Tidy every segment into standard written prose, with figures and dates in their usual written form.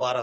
12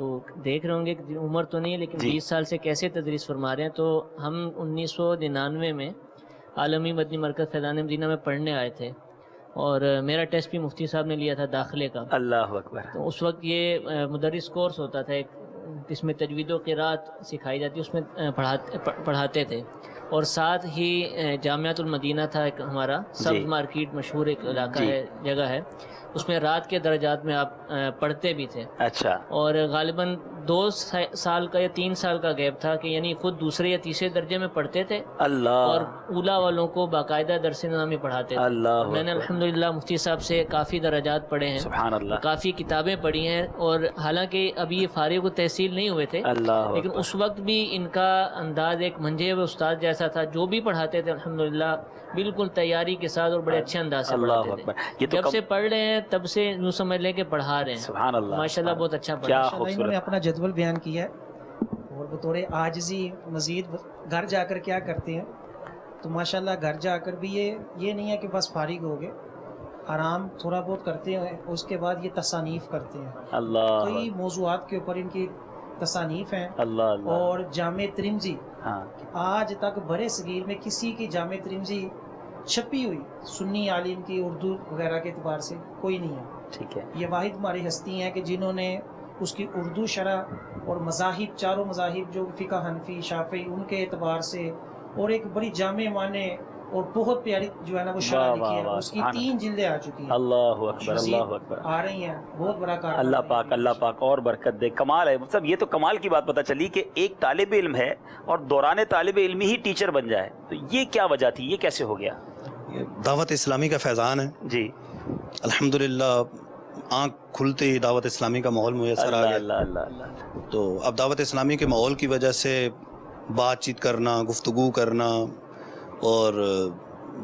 تو دیکھ رہے ہوں گے کہ عمر تو نہیں ہے لیکن 20 سال سے کیسے تدریس فرما رہے ہیں. تو ہم 1999 میں عالمی مدنی مرکز فیضان مدینہ میں پڑھنے آئے تھے اور میرا ٹیسٹ بھی مفتی صاحب نے لیا تھا داخلے کا. اللہ اکبر. تو اس وقت یہ مدرس کورس ہوتا تھا ایک جس میں تجوید و قرات سکھائی جاتی، اس میں پڑھاتے تھے، اور ساتھ ہی جامعۃ المدینہ تھا ایک ہمارا سبز مارکیٹ مشہور ایک علاقہ ہے، جگہ ہے، اس میں رات کے درجات میں آپ پڑھتے بھی تھے. اچھا. اور غالباً 2 سال کا یا 3 سال کا گیپ تھا کہ یعنی خود دوسرے یا تیسرے درجے میں پڑھتے تھے اللہ، اور اولا والوں کو باقاعدہ درس نظامی پڑھاتے تھے. اللہ. میں نے الحمدللہ مفتی صاحب سے کافی درجات پڑھے ہیں، سبحان اللہ، کافی کتابیں پڑھی ہیں، اور حالانکہ ابھی یہ فارغ التحصیل نہیں ہوئے تھے، اللہ، لیکن اس وقت بھی ان کا انداز ایک منجے ہوئے استاد جیسا تھا. جو بھی پڑھاتے تھے الحمدللہ بالکل تیاری کے ساتھ اور بڑے اچھے انداز سے پڑھاتے تھے. جب سے پڑھ رہے ہیں تب سے یوں سمجھ لیں کہ پڑھا رہے ہیں. سبحان اللہ، ماشاءاللہ بہت اچھا کیا پڑھا. انہوں نے اپنا جدول بیان کیا ہے اور بطور عاجزی مزید گھر جا کر کیا کرتے ہیں. تو ماشاءاللہ گھر جا کر بھی یہ نہیں ہے کہ بس فارغ ہو گئے، آرام تھوڑا بہت کرتے ہیں، اس کے بعد یہ تصانیف کرتے ہیں. اللہ، کئی موضوعات کے اوپر ان کی تصانیف ہیں. اللہ. اور جامع ترمذی ہاں، آج تک برے صغیر میں کسی کی جامع ترمذی چھپی ہوئی سنی عالم کی اردو وغیرہ کے اعتبار سے کوئی نہیں ہے. ٹھیک ہے. یہ واحد ہماری ہستی ہیں کہ جنہوں نے اس کی اردو شرح اور مذاہب، چاروں مذاہب جو فقہ حنفی شافعی ان کے اعتبار سے، اور ایک بڑی جامع معنی اور بہت پیاری جو ہے نا وہ شرح لکھی ہے. اس کی 3 جلدیں آ چکی ہیں. اللہ اکبر، اللہ اکبر. آ رہی ہیں، بہت بڑا کام. اللہ پاک، اللہ پاک اور برکت دے. کمال ہے. مطلب یہ تو کمال کی بات پتہ چلی کہ ایک طالب علم ہے اور دوران طالب علم ہی ٹیچر بن جائے. تو یہ کیا وجہ تھی، یہ کیسے ہو گیا؟ دعوت اسلامی کا فیضان ہے جی. الحمدللہ آنکھ کھلتے ہی دعوت اسلامی کا ماحول میسر آ گیا. اللہ اللہ اللہ. تو اب دعوت اسلامی کے ماحول کی وجہ سے بات چیت کرنا، گفتگو کرنا اور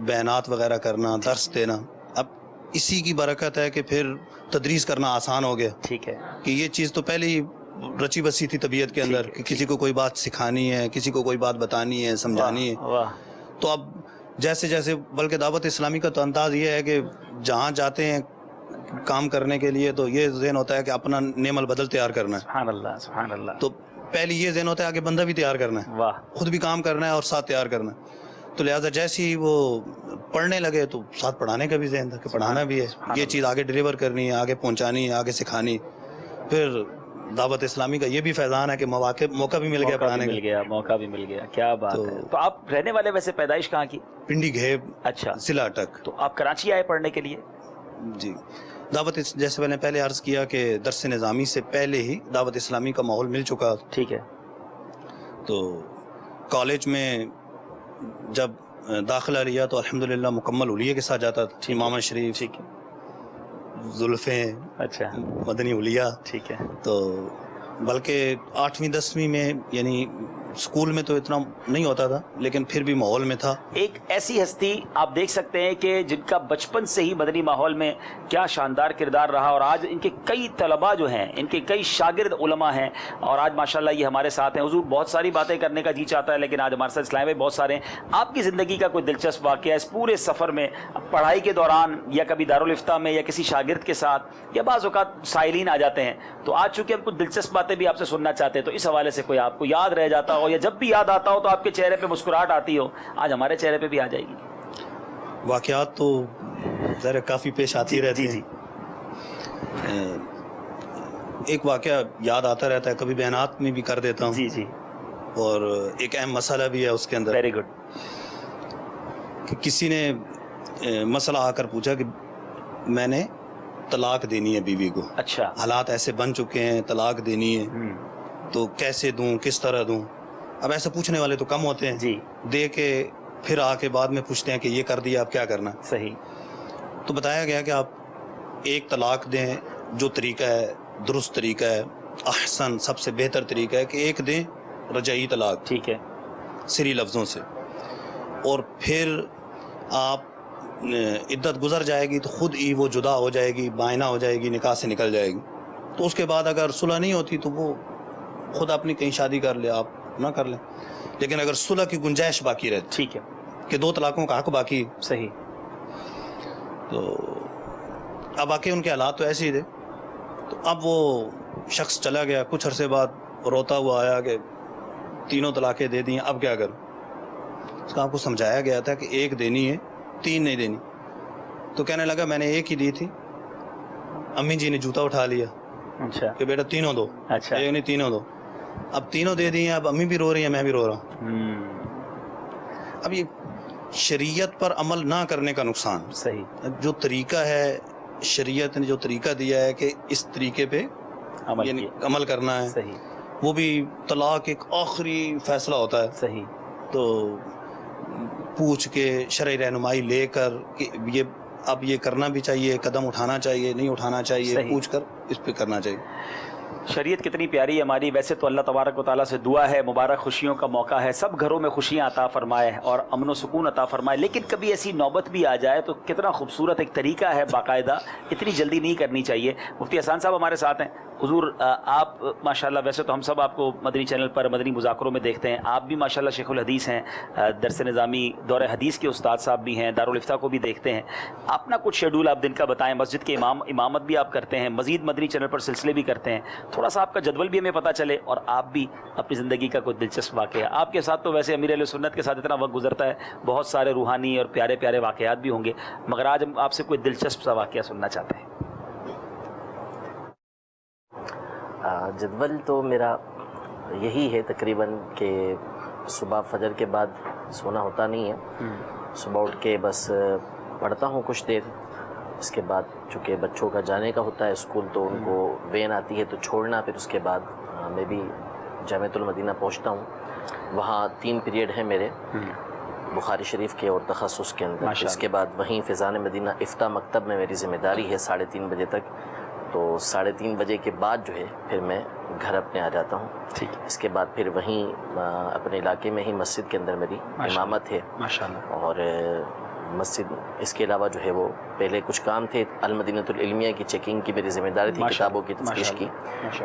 بیانات وغیرہ کرنا، درس دینا، اب اسی کی برکت ہے کہ پھر تدریس کرنا آسان ہو گیا. ٹھیک ہے. کہ یہ چیز تو پہلے ہی رچی بسی تھی طبیعت کے اندر کہ کسی کو کوئی بات سکھانی ہے، کسی کو کوئی بات بتانی ہے، سمجھانی ہے. تو اب جیسے جیسے، بلکہ دعوت اسلامی کا تو انداز یہ ہے کہ جہاں جاتے ہیں کام کرنے کے لیے تو یہ ذہن ہوتا ہے کہ اپنا نعم البدل تیار کرنا ہے. سبحان اللہ، سبحان اللہ. تو پہلی یہ ذہن ہوتا ہے کہ بندہ بھی تیار کرنا ہے، واہ، خود بھی کام کرنا ہے اور ساتھ تیار کرنا ہے. تو لہٰذا جیسے ہی وہ پڑھنے لگے تو ساتھ پڑھانے کا بھی ذہن تھا کہ پڑھانا بھی ہے، یہ چیز آگے ڈیلیور کرنی ہے، آگے پہنچانی ہے، آگے سکھانی. پھر دعوت اسلامی کا یہ بھی فیضان ہے کہ موقع بھی مل گیا پڑھانے کا. موقع بھی مل گیا. کیا بات ہے. تو آپ رہنے والے ویسے پیدائش کہاں کی؟ پنڈی گھیب. اچھا. ضلع اٹک. تو آپ کراچی آئے پڑھنے کے لیے؟ جی. دعوت جیسے میں نے پہلے عرض کیا کہ درس نظامی سے پہلے ہی دعوت اسلامی کا ماحول مل چکا. ٹھیک ہے. تو کالج میں جب داخلہ لیا تو الحمدللہ مکمل حلیے کے ساتھ جاتا تھا. امام شریف، ٹھیک ہے، زلفیں، اچھا، مدنی حلیہ. ٹھیک ہے. تو بلکہ 8ویں 10ویں میں یعنی اسکول میں تو اتنا نہیں ہوتا تھا لیکن پھر بھی ماحول میں تھا. ایک ایسی ہستی آپ دیکھ سکتے ہیں کہ جن کا بچپن سے ہی مدنی ماحول میں کیا شاندار کردار رہا، اور آج ان کے کئی طلباء جو ہیں، ان کے کئی شاگرد علماء ہیں، اور آج ماشاءاللہ یہ ہمارے ساتھ ہیں. حضور بہت ساری باتیں کرنے کا جی چاہتا ہے لیکن آج ہمارے ساتھ اسلام میں بہت سارے ہیں. آپ کی زندگی کا کوئی دلچسپ واقعہ اس پورے سفر میں، پڑھائی کے دوران یا کبھی دارالفتہ میں یا کسی شاگرد کے ساتھ، یا بعض اوقات سائلین آ جاتے ہیں، تو آج چونکہ ہم کچھ دلچسپ باتیں بھی آپ سے سننا چاہتے ہیں، تو اس حوالے سے کوئی آپ کو یاد رہ جاتا ہو، یا جب بھی یاد آتا ہو تو آپ کے چہرے پہ مسکراہٹ آتی ہو، آج ہمارے چہرے پہ بھی آ جائے گی. واقعات تو ذرا کافی پیش آتی رہتی. جی. ایک واقعہ یاد آتا رہتا ہے، کبھی بیانات میں بھی کر دیتا ہوں. جی جی. اور ایک اہم مسئلہ بھی ہے اس کے اندر. Very good. کہ کسی نے مسئلہ آ کر پوچھا کہ میں نے طلاق دینی ہے بیوی کو. اچھا. حالات ایسے بن چکے ہیں، طلاق دینی ہے، تو کیسے دوں، کس طرح دوں. اب ایسے پوچھنے والے تو کم ہوتے ہیں. جی. دے کے پھر آ کے بعد میں پوچھتے ہیں کہ یہ کر دیا، اب کیا کرنا. صحیح. تو بتایا گیا کہ آپ ایک طلاق دیں، جو طریقہ ہے درست طریقہ ہے، احسن سب سے بہتر طریقہ ہے کہ ایک دیں رجعی طلاق. ٹھیک ہے. سری لفظوں سے. اور پھر آپ عدت گزر جائے گی تو خود ہی وہ جدا ہو جائے گی، بائنہ ہو جائے گی، نکاح سے نکل جائے گی. تو اس کے بعد اگر صلح نہیں ہوتی تو وہ خود اپنی کہیں شادی کر لے، آپ نہ کر لیں. لیکن اگر صلح کی گنجائش باقی رہتی، ٹھیک ہے، کہ 2 طلاقوں کا حق باقی. صحیح. تو اب واقعی ان کے حالات تو ایسے ہی تھے. تو اب وہ شخص چلا گیا, کچھ عرصے بعد روتا ہوا آیا کہ 3 طلاقیں دے دی, اب کیا کروں. اس کا آپ کو سمجھایا گیا تھا کہ 1 دینی ہے, 3 نہیں دینی. تو کہنے لگا میں نے 1 ہی دی تھی, امی جی نے جوتا اٹھا لیا اچھا کہ بیٹا 3 دو. اچھا 1 نہیں 3 دو. اب 3 دے دی ہیں, اب امی بھی رو رہی ہیں, میں بھی رو رہا ہوں. اب یہ شریعت پر عمل نہ کرنے کا نقصان. صحیح. جو طریقہ ہے, شریعت نے جو طریقہ دیا ہے کہ اس طریقے پہ عمل کرنا ہے, صحیح. وہ بھی طلاق ایک آخری فیصلہ ہوتا ہے. صحیح. تو پوچھ کے شرعی رہنمائی لے کر کہ اب یہ کرنا بھی چاہیے, قدم اٹھانا چاہیے, نہیں اٹھانا چاہیے, پوچھ کر اس پہ کرنا چاہیے. شریعت کتنی پیاری ہے ہماری. ویسے تو اللہ تبارک و تعالیٰ سے دعا ہے, مبارک خوشیوں کا موقع ہے, سب گھروں میں خوشیاں عطا فرمائے اور امن و سکون عطا فرمائے. لیکن کبھی ایسی نوبت بھی آ جائے تو کتنا خوبصورت ایک طریقہ ہے باقاعدہ, اتنی جلدی نہیں کرنی چاہیے. مفتی احسان صاحب ہمارے ساتھ ہیں. حضور آپ ماشاءاللہ, ویسے تو ہم سب آپ کو مدنی چینل پر مدنی مذاکروں میں دیکھتے ہیں, آپ بھی ماشاءاللہ شیخ الحدیث ہیں, درس نظامی دور حدیث کے استاد صاحب بھی ہیں, دارالفتہ کو بھی دیکھتے ہیں. اپنا کچھ شیڈول آپ دن کا بتائیں. مسجد کے امامت بھی آپ کرتے ہیں, مزید مدنی چینل پر سلسلے بھی کرتے ہیں. تھوڑا سا آپ کا جدول بھی ہمیں پتہ چلے, اور آپ بھی اپنی زندگی کا کوئی دلچسپ واقعہ. آپ کے ساتھ تو ویسے امیر اہل سنت کے ساتھ اتنا وقت گزرتا ہے, بہت سارے روحانی اور پیارے پیارے واقعات بھی ہوں گے, مگر آج ہم آپ سے کوئی دلچسپ سا واقعہ سننا چاہتے ہیں. جدول تو میرا یہی ہے تقریباً کہ صبح فجر کے بعد سونا ہوتا نہیں ہے. صبح اٹھ کے بس پڑھتا ہوں کچھ دیر. اس کے بعد چونکہ بچوں کا جانے کا ہوتا ہے اسکول, تو ان کو وین آتی ہے تو چھوڑنا. پھر اس کے بعد میں بھی جامعۃ المدینہ پہنچتا ہوں. وہاں 3 پیریڈ ہیں میرے بخاری شریف کے اور تخصص کے اندر. اس کے بعد وہیں فیضان مدینہ افتاء مکتب میں میری ذمہ داری ہے 3:30 بجے تک. تو 3:30 بجے کے بعد جو ہے پھر میں گھر اپنے آ جاتا ہوں. اس کے بعد پھر وہیں اپنے علاقے میں ہی مسجد کے اندر میری امامت ہے. اور مسجد اس کے علاوہ جو ہے وہ پہلے کچھ کام تھے, المدینۃ العلمیہ کی چیکنگ کی میری ذمہ داری تھی, کتابوں کی تفتیش کی,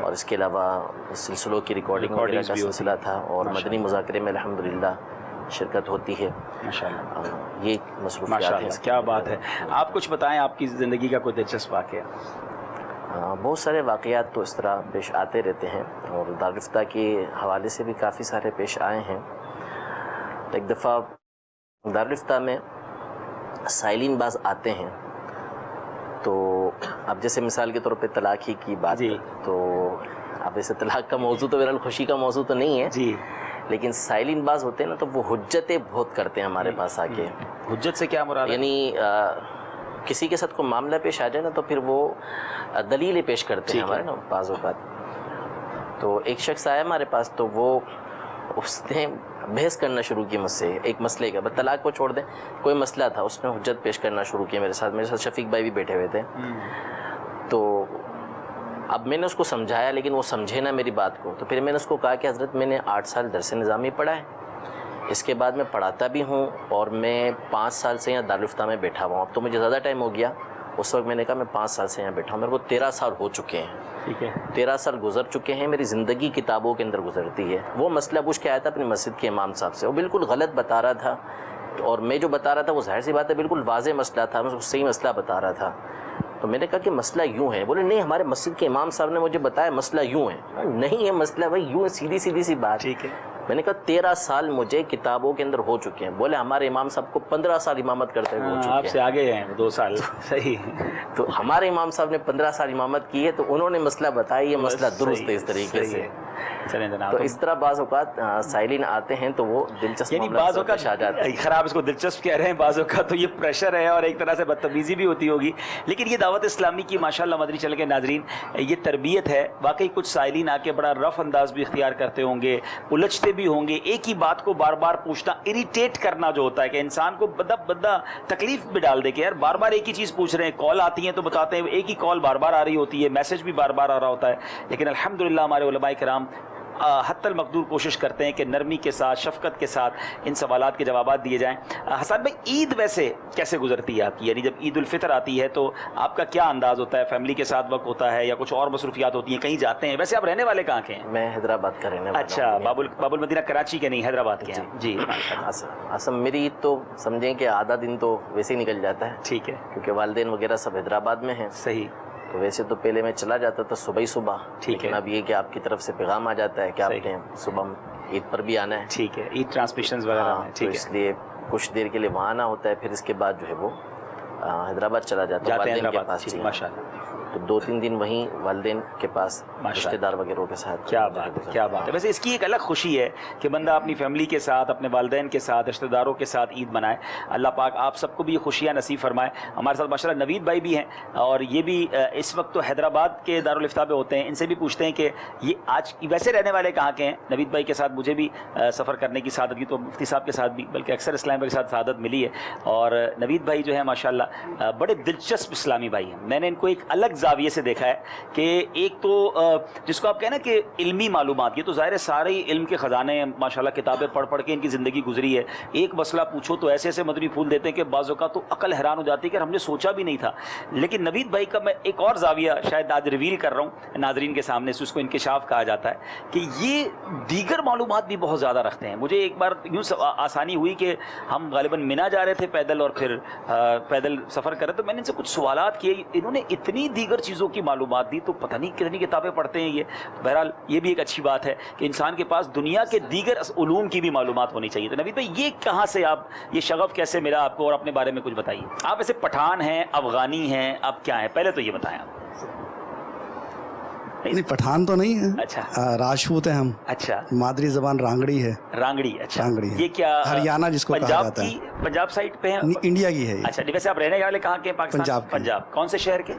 اور اس کے علاوہ سلسلوں کی ریکارڈنگ وغیرہ کا سلسلہ تھا, اور مدنی مذاکرے میں الحمدللہ شرکت ہوتی ہے. یہ مصروفیات ہیں. کیا بات ہے. آپ کچھ بتائیں, آپ کی زندگی کا کوئی دلچسپ واقعہ. بہت سارے واقعات تو اس طرح پیش آتے رہتے ہیں, اور دارالفتہ کے حوالے سے بھی کافی سارے پیش آئے ہیں. ایک دفعہ دارالفتہ میں سائلین باز آتے ہیں, تو اب جیسے مثال کے طور پہ طلاق ہی کی بات, تو اب ایسے طلاق کا موضوع تو بہرحال خوشی کا موضوع تو نہیں ہے, لیکن سائلین باز ہوتے ہیں نا, تو وہ حجتیں بہت کرتے ہیں ہمارے پاس آ کے. حجت سے کیا مراد ہے؟ یعنی کسی کے ساتھ کوئی معاملہ پیش آ جائے نا, تو پھر وہ دلیلیں پیش کرتے ہیں ہمارے نا بعض اوقات. تو ایک شخص آیا ہمارے پاس, تو وہ اس نے بحث کرنا شروع کی مجھ سے ایک مسئلے کا. بس طلاق کو چھوڑ دیں, کوئی مسئلہ تھا, اس نے حجت پیش کرنا شروع کیا میرے ساتھ شفیق بھائی بھی بیٹھے ہوئے تھے. تو اب میں نے اس کو سمجھایا, لیکن وہ سمجھے نہ میری بات کو. تو پھر میں نے اس کو کہا کہ حضرت میں نے 8 سال درس نظامی پڑھا ہے, اس کے بعد میں پڑھاتا بھی ہوں, اور میں 5 سال سے یہاں دارالفتہ میں بیٹھا ہوا ہوں. اب تو مجھے زیادہ ٹائم ہو گیا. اس وقت میں نے کہا میں 5 سال سے یہاں بیٹھا ہوں, میرے کو 13 سال ہو چکے ہیں. ٹھیک ہے, 13 سال گزر چکے ہیں, میری زندگی کتابوں کے اندر گزرتی ہے. وہ مسئلہ پوچھ کے آیا تھا اپنی مسجد کے امام صاحب سے, وہ بالکل غلط بتا رہا تھا, اور میں جو بتا رہا تھا وہ ظاہر سی بات ہے بالکل واضح مسئلہ تھا, میں اس کو صحیح مسئلہ بتا رہا تھا. تو میں نے کہا کہ مسئلہ یوں ہے. بولے نہیں, ہمارے مسجد کے امام صاحب نے مجھے بتایا مسئلہ یوں ہے. نہیں ہے مسئلہ بھائی یوں ہے, سیدھی سی بات. ٹھیک ہے. میں نے کہا 13 سال مجھے کتابوں کے اندر ہو چکے ہیں. بولے ہمارے امام صاحب کو 15 سال امامت کرتے ہوئے ہو چکے ہیں. آپ سے آگے ہیں 2 سال. صحیح. تو ہمارے امام صاحب نے 15 سال امامت کی ہے, تو انہوں نے مسئلہ بتایا, یہ مسئلہ درست ہے اس طریقے سے. چلیں جناب, تو اس طرح بعض اوقات سائلین آتے ہیں تو وہ دلچسپ یعنی بعض اوقات آ جاتے ہیں. خراب اس کو دلچسپ کہہ رہے ہیں, بعض اوقات تو یہ پریشر ہے اور ایک طرح سے بدتمیزی بھی ہوتی ہوگی. لیکن یہ دعوت اسلامی کی ماشاءاللہ مدنی چینل کے ناظرین یہ تربیت ہے. واقعی کچھ سائلین آ کے بڑا رف انداز بھی اختیار کرتے ہوں گے, الجھتے بھی ہوں گے. ایک ہی بات کو بار بار پوچھنا, اریٹیٹ کرنا جو ہوتا ہے کہ انسان کو بدہ تکلیف بھی ڈال دے کہ یار بار بار ایک ہی چیز پوچھ رہے ہیں. کال آتی ہیں تو بتاتے ہیں, ایک ہی کال بار بار آ رہی ہوتی ہے, میسج بھی بار بار آ رہا ہوتا ہے. لیکن الحمدللہ ہمارے علماء کرام حتی المقدور کوشش کرتے ہیں کہ نرمی کے ساتھ, شفقت کے ساتھ ان سوالات کے جوابات دیے جائیں. حسن بھائی, عید ویسے کیسے گزرتی ہے آپ کی؟ یعنی جب عید الفطر آتی ہے تو آپ کا کیا انداز ہوتا ہے؟ فیملی کے ساتھ وقت ہوتا ہے یا کچھ اور مصروفیات ہوتی ہیں, کہیں جاتے ہیں؟ ویسے آپ رہنے والے کہاں کے ہیں؟ میں حیدرآباد کا رہنے والا ہوں. اچھا, باب المدینہ کراچی کے نہیں, حیدرآباد کے ہیں. جی. اصل میری عید تو سمجھیں کہ آدھا دن تو ویسے ہی نکل جاتا ہے. ٹھیک ہے, کیونکہ والدین وغیرہ سب حیدرآباد میں ہیں. صحیح. تو ویسے تو پہلے میں چلا جاتا تھا صبح ہی صبح، لیکن اب یہ کہ آپ کی طرف سے پیغام آ جاتا ہے کہ آپ نے صبح عید پر بھی آنا ہے، ٹھیک ہے، عید ٹرانسمیشنز وغیرہ ہیں، تو اس لیے کچھ دیر کے لیے وہاں آنا ہوتا ہے، پھر اس کے بعد جو ہے وہ حیدرآباد چلا جاتا ہے والدین کے پاس۔ ماشاء اللہ، تو 2-3 دن وہیں والدین کے پاس رشتے دار وغیرہ کے ساتھ۔ کیا بات ہے، کیا بات ہے۔ ویسے اس کی ایک الگ خوشی ہے کہ بندہ اپنی فیملی کے ساتھ، اپنے والدین کے ساتھ، رشتہ داروں کے ساتھ عید منائے۔ اللہ پاک آپ سب کو بھی یہ خوشیاں نصیب فرمائے۔ ہمارے ساتھ ماشاء اللہ نوید بھائی بھی ہیں، اور یہ بھی اس وقت تو حیدرآباد کے دارالفتاح پہ ہوتے ہیں۔ ان سے بھی پوچھتے ہیں کہ یہ آج ویسے رہنے والے کہاں کے ہیں؟ نوید بھائی کے ساتھ مجھے بھی سفر کرنے کی سعادت کی، تو مفتی صاحب کے ساتھ بھی، بلکہ اکثر اسلام بھائی کے ساتھ سعادت ملی ہے۔ اور نوید بھائی جو ہے ماشاء اللہ بڑے دلچسپ اسلامی بھائی ہیں۔ میں نے ان کو ایک الگ زاویے سے دیکھا ہے کہ ایک تو جس کو آپ کہیں نا کہ علمی معلومات، یہ تو ظاہر ہے سارے علم کے خزانے ہیں ماشاءاللہ، کتابیں پڑھ پڑھ کے ان کی زندگی گزری ہے۔ ایک مسئلہ پوچھو تو ایسے ایسے مدنی پھول دیتے ہیں کہ بعض اوقات تو عقل حیران ہو جاتی ہے کہ ہم نے سوچا بھی نہیں تھا۔ لیکن نوید بھائی کا میں ایک اور زاویہ شاید آج ریویل کر رہا ہوں ناظرین کے سامنے سے، اس کو انکشاف کہا جاتا ہے کہ یہ دیگر معلومات بھی بہت زیادہ رکھتے ہیں۔ مجھے ایک بار یوں آسانی ہوئی کہ ہم غالباً منا جا رہے تھے پیدل، اور پھر پیدل سفر کر رہے، تو میں نے ان سے کچھ سوالات کیے، انہوں نے اتنی دیگر چیزوں کی معلومات دی، تو پتہ نہیں کتنی کتابیں پڑھتے ہیں یہ۔ بہرحال یہ بھی ایک اچھی بات ہے کہ انسان کے پاس دنیا کے دیگر علوم کی بھی معلومات ہونی چاہیے۔ تو نوید بھائی یہ کہاں سے آپ یہ شغف کیسے ملا آپ کو، اور اپنے بارے میں کچھ بتائیے۔ آپ ایسے پٹھان ہیں، افغانی ہیں، آپ کیا ہیں؟ پہلے تو یہ بتائیں آپ۔ نہیں پٹھان تو نہیں ہے، اچھا راجپوت ہیں ہم۔ اچھا، مادری زبان رانگڑی ہے۔ رانگڑی، اچھا رانگڑی ہے، یہ کیا ہریانہ جس کو کہا جاتا ہے، پنجاب سائڈ پہ ہیں؟ انڈیا کی ہے یہ۔ اچھا، ویسے آپ رہنے والے کہاں کے ہیں؟ پاکستان؟ پنجاب۔ کون سے شہر کے؟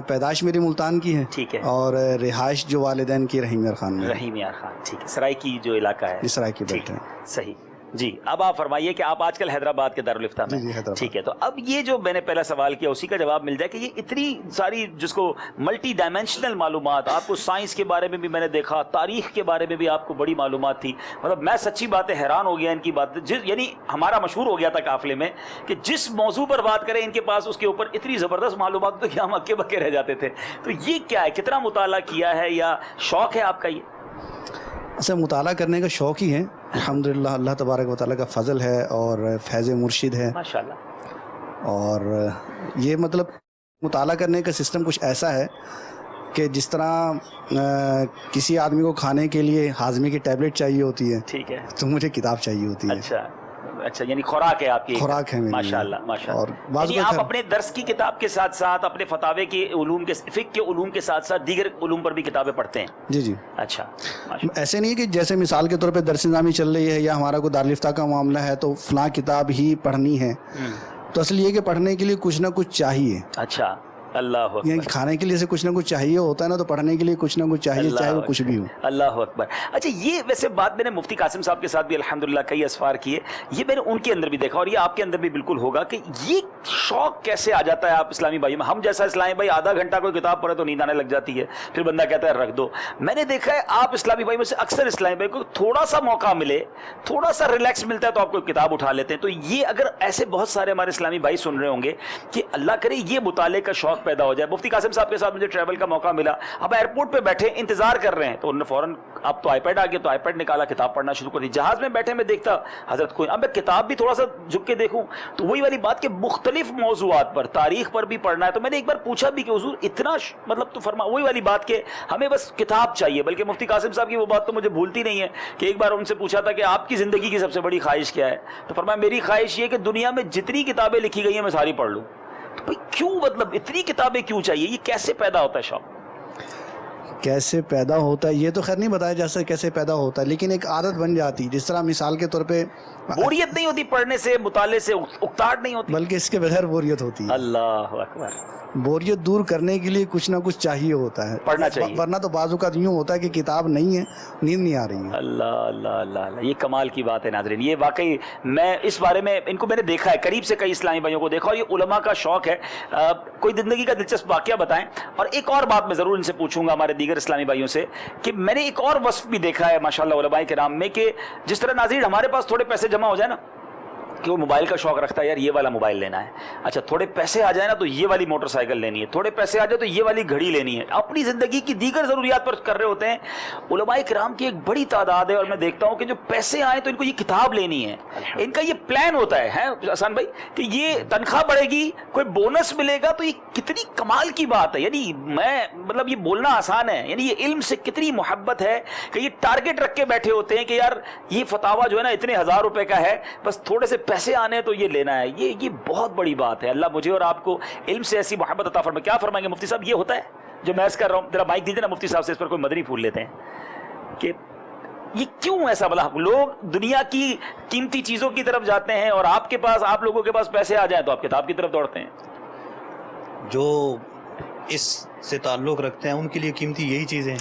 پیدائش میری ملتان کی ہے، ٹھیک ہے، اور رہائش جو والدین کی رحیم یار خان میں۔ رحیم یار خان، ٹھیک ہے، سرائی کی جو علاقہ ہے، سرائی کی بیٹھ ہے۔ صحیح جی۔ اب آپ فرمائیے کہ آپ آج کل حیدرآباد کے دارالفتاح میں، ٹھیک ہے، تو اب یہ جو میں نے پہلا سوال کیا اسی کا جواب مل جائے کہ یہ اتنی ساری جس کو ملٹی ڈائمینشنل معلومات، آپ کو سائنس کے بارے میں بھی میں نے دیکھا، تاریخ کے بارے میں بھی آپ کو بڑی معلومات تھی۔ مطلب میں سچی بات ہے حیران ہو گیا ان کی بات، یعنی ہمارا مشہور ہو گیا تھا قافلے میں کہ جس موضوع پر بات کریں ان کے پاس اس کے اوپر اتنی زبردست معلومات تو کہ ہم اکے بکے رہ جاتے تھے۔ تو یہ کیا ہے؟ کتنا مطالعہ کیا ہے یا شوق ہے آپ کا؟ یہ اسے مطالعہ کرنے کا شوق ہی ہے الحمدللہ، اللہ تبارک و تعالیٰ کا فضل ہے اور فیض مرشد ہے ماشاءاللہ۔ اور یہ مطلب مطالعہ کرنے کا سسٹم کچھ ایسا ہے کہ جس طرح کسی آدمی کو کھانے کے لیے ہاضمے کی ٹیبلٹ چاہیے ہوتی ہے، ٹھیک ہے، تو مجھے کتاب چاہیے ہوتی ہے۔ اچھا اچھا، یعنی خوراک ہے آپ کی، خوراک ہے میری، ماشاءاللہ ماشاءاللہ۔ اور یعنی آپ اپنے درس کی کتاب کے ساتھ ساتھ اپنے فتاوے کے علوم کے، فقہ کے علوم کے ساتھ ساتھ دیگر علوم پر بھی کتابیں پڑھتے ہیں؟ جی جی۔ اچھا، ایسے نہیں ہے کہ جیسے مثال کے طور پہ درس نظامی چل رہی ہے یا ہمارا کوئی دارالفتاح کا معاملہ ہے تو فلاں کتاب ہی پڑھنی ہے، تو اصل یہ کہ پڑھنے کے لیے کچھ نہ کچھ چاہیے۔ اچھا، اللہ اکبر، یعنی کھانے کے لیے سے کچھ نہ کچھ چاہیے ہوتا ہے نا، تو پڑھنے کے لیے کچھ نہ کچھ چاہیے، چاہے وہ کچھ بھی ہو۔ اللہ اکبر۔ اچھا، یہ ویسے بات میں نے مفتی قاسم صاحب کے ساتھ بھی الحمدللہ کئی اسفار کیے، یہ میں نے ان کے اندر بھی دیکھا اور یہ آپ کے اندر بھی بالکل ہوگا کہ یہ شوق کیسے آ جاتا ہے آپ اسلامی بھائی میں؟ ہم جیسا اسلامی بھائی آدھا گھنٹہ کوئی کتاب پڑھے تو نیند آنے لگ جاتی ہے، پھر بندہ کہتا ہے رکھ دو۔ میں نے دیکھا ہے آپ اسلامی بھائی میں سے اکثر اسلامی بھائی کو تھوڑا سا موقع ملے، تھوڑا سا ریلیکس ملتا ہے تو آپ کو کتاب اٹھا لیتے ہیں۔ تو یہ اگر ایسے بہت سارے ہمارے اسلامی بھائی سن رہے ہوں گے کہ اللہ کرے یہ مطالعے کا شوق پیدا ہو جائے۔ مفتی قاسم صاحب کے ساتھ مجھے ٹریول کا موقع ملا، اب ایئرپورٹ پہ بیٹھے انتظار کر رہے ہیں تو انہوں نے فوراً اب تو آئی پیڈ آ گیا تو آئی پیڈ نکالا، کتاب پڑھنا شروع کر دی۔ جہاز میں بیٹھے میں دیکھتا حضرت کوئی، اب میں کتاب بھی تھوڑا سا جھک کے دیکھوں تو وہی والی بات کہ مختلف موضوعات پر، تاریخ پر بھی پڑھنا ہے۔ تو میں نے ایک بار پوچھا بھی کہ حضور اتنا مطلب تو فرما وہی والی بات کہ ہمیں بس کتاب چاہیے، بلکہ مفتی قاسم صاحب کی وہ بات تو مجھے بھولتی نہیں ہے کہ ایک بار ان سے پوچھا تھا کہ آپ کی زندگی کی سب سے بڑی خواہش کیا ہے؟ تو فرمایا میری خواہش یہ کہ دنیا میں جتنی کتابیں لکھی گئی ہیں میں ساری پڑھ لوں۔ تو بھائی کیوں، مطلب اتنی کتابیں کیوں چاہیے؟ یہ کیسے پیدا ہوتا ہے شوق؟ کیسے پیدا ہوتا ہے یہ تو خیر نہیں بتایا جا سکتا کیسے پیدا ہوتا ہے، لیکن ایک عادت بن جاتی، جس طرح مثال کے طور پہ بوریت نہیں ہوتی پڑھنے سے، مطالعے سے اکتاہٹ نہیں ہوتی، بلکہ اس کے بغیر بوریت ہوتی ہے۔ اللہ اکبر۔ بوریت دور کرنے کے لیے کچھ نہ کچھ چاہیے ہوتا ہے، پڑھنا چاہیے، ورنہ تو بعض اوقات یوں ہوتا ہے کہ کتاب نہیں ہے، نیند نہیں آ رہی ہے۔ اللہ اللہ اللہ اللہ، یہ کمال کی بات ہے ناظرین۔ یہ واقعی میں اس بارے میں ان کو میں نے دیکھا ہے قریب سے، کئی اسلامی بھائیوں کو دیکھا، اور یہ علماء کا شوق ہے۔ کوئی زندگی کا دلچسپ واقعہ بتائیں۔ اور ایک اور بات میں ضرور ان سے پوچھوں گا ہمارے دیگر اسلامی بھائیوں سے کہ میں نے ایک اور وصف بھی دیکھا ہے ماشاءاللہ علماء کرام میں کہ جس طرح ناظرین ہمارے پاس تھوڑے پیسے جمع ہو جائے نا کہ وہ موبائل کا شوق رکھتا ہے، یار یہ والا موبائل لینا ہے، اچھا تھوڑے پیسے آ جائیں نا تو یہ والی موٹر سائیکل لینی ہے، تھوڑے پیسے آ جائے تو یہ والی گھڑی لینی ہے، اپنی زندگی کی دیگر ضروریات پر کر رہے ہوتے ہیں۔ علماء کرام کی ایک بڑی تعداد ہے، اور میں دیکھتا ہوں کہ جو پیسے آئیں تو ان کو یہ کتاب لینی ہے، ان کا یہ پلان ہوتا ہے حسن بھائی کہ یہ تنخواہ بڑھے گی، کوئی بونس ملے گا، تو یہ کتنی کمال کی بات ہے۔ یعنی میں مطلب یہ بولنا آسان ہے، یعنی یہ علم سے کتنی محبت ہے کہ یہ ٹارگٹ رکھ کے بیٹھے ہوتے ہیں کہ یار یہ فتاوا جو ہے نا اتنے 1000 روپے کا ہے، بس تھوڑے سے پیسے آنے تو یہ لینا ہے۔ یہ بہت بڑی بات ہے۔ اللہ مجھے اور آپ کو علم سے ایسی محبت عطا فرمائے۔ کیا فرمائیں گے مفتی صاحب؟ یہ ہوتا ہے جو میں عرض کر رہا ہوں، ذرا مائک دیجیے نا مفتی صاحب سے، اس پر کوئی مدنی پھول لیتے ہیں کہ یہ کیوں ایسا بلا لوگ دنیا کی قیمتی چیزوں کی طرف جاتے ہیں اور آپ کے پاس، آپ لوگوں کے پاس پیسے آ جائیں تو آپ کتاب کی طرف دوڑتے ہیں؟ جو اس سے تعلق رکھتے ہیں ان کے لیے قیمتی یہی چیزیں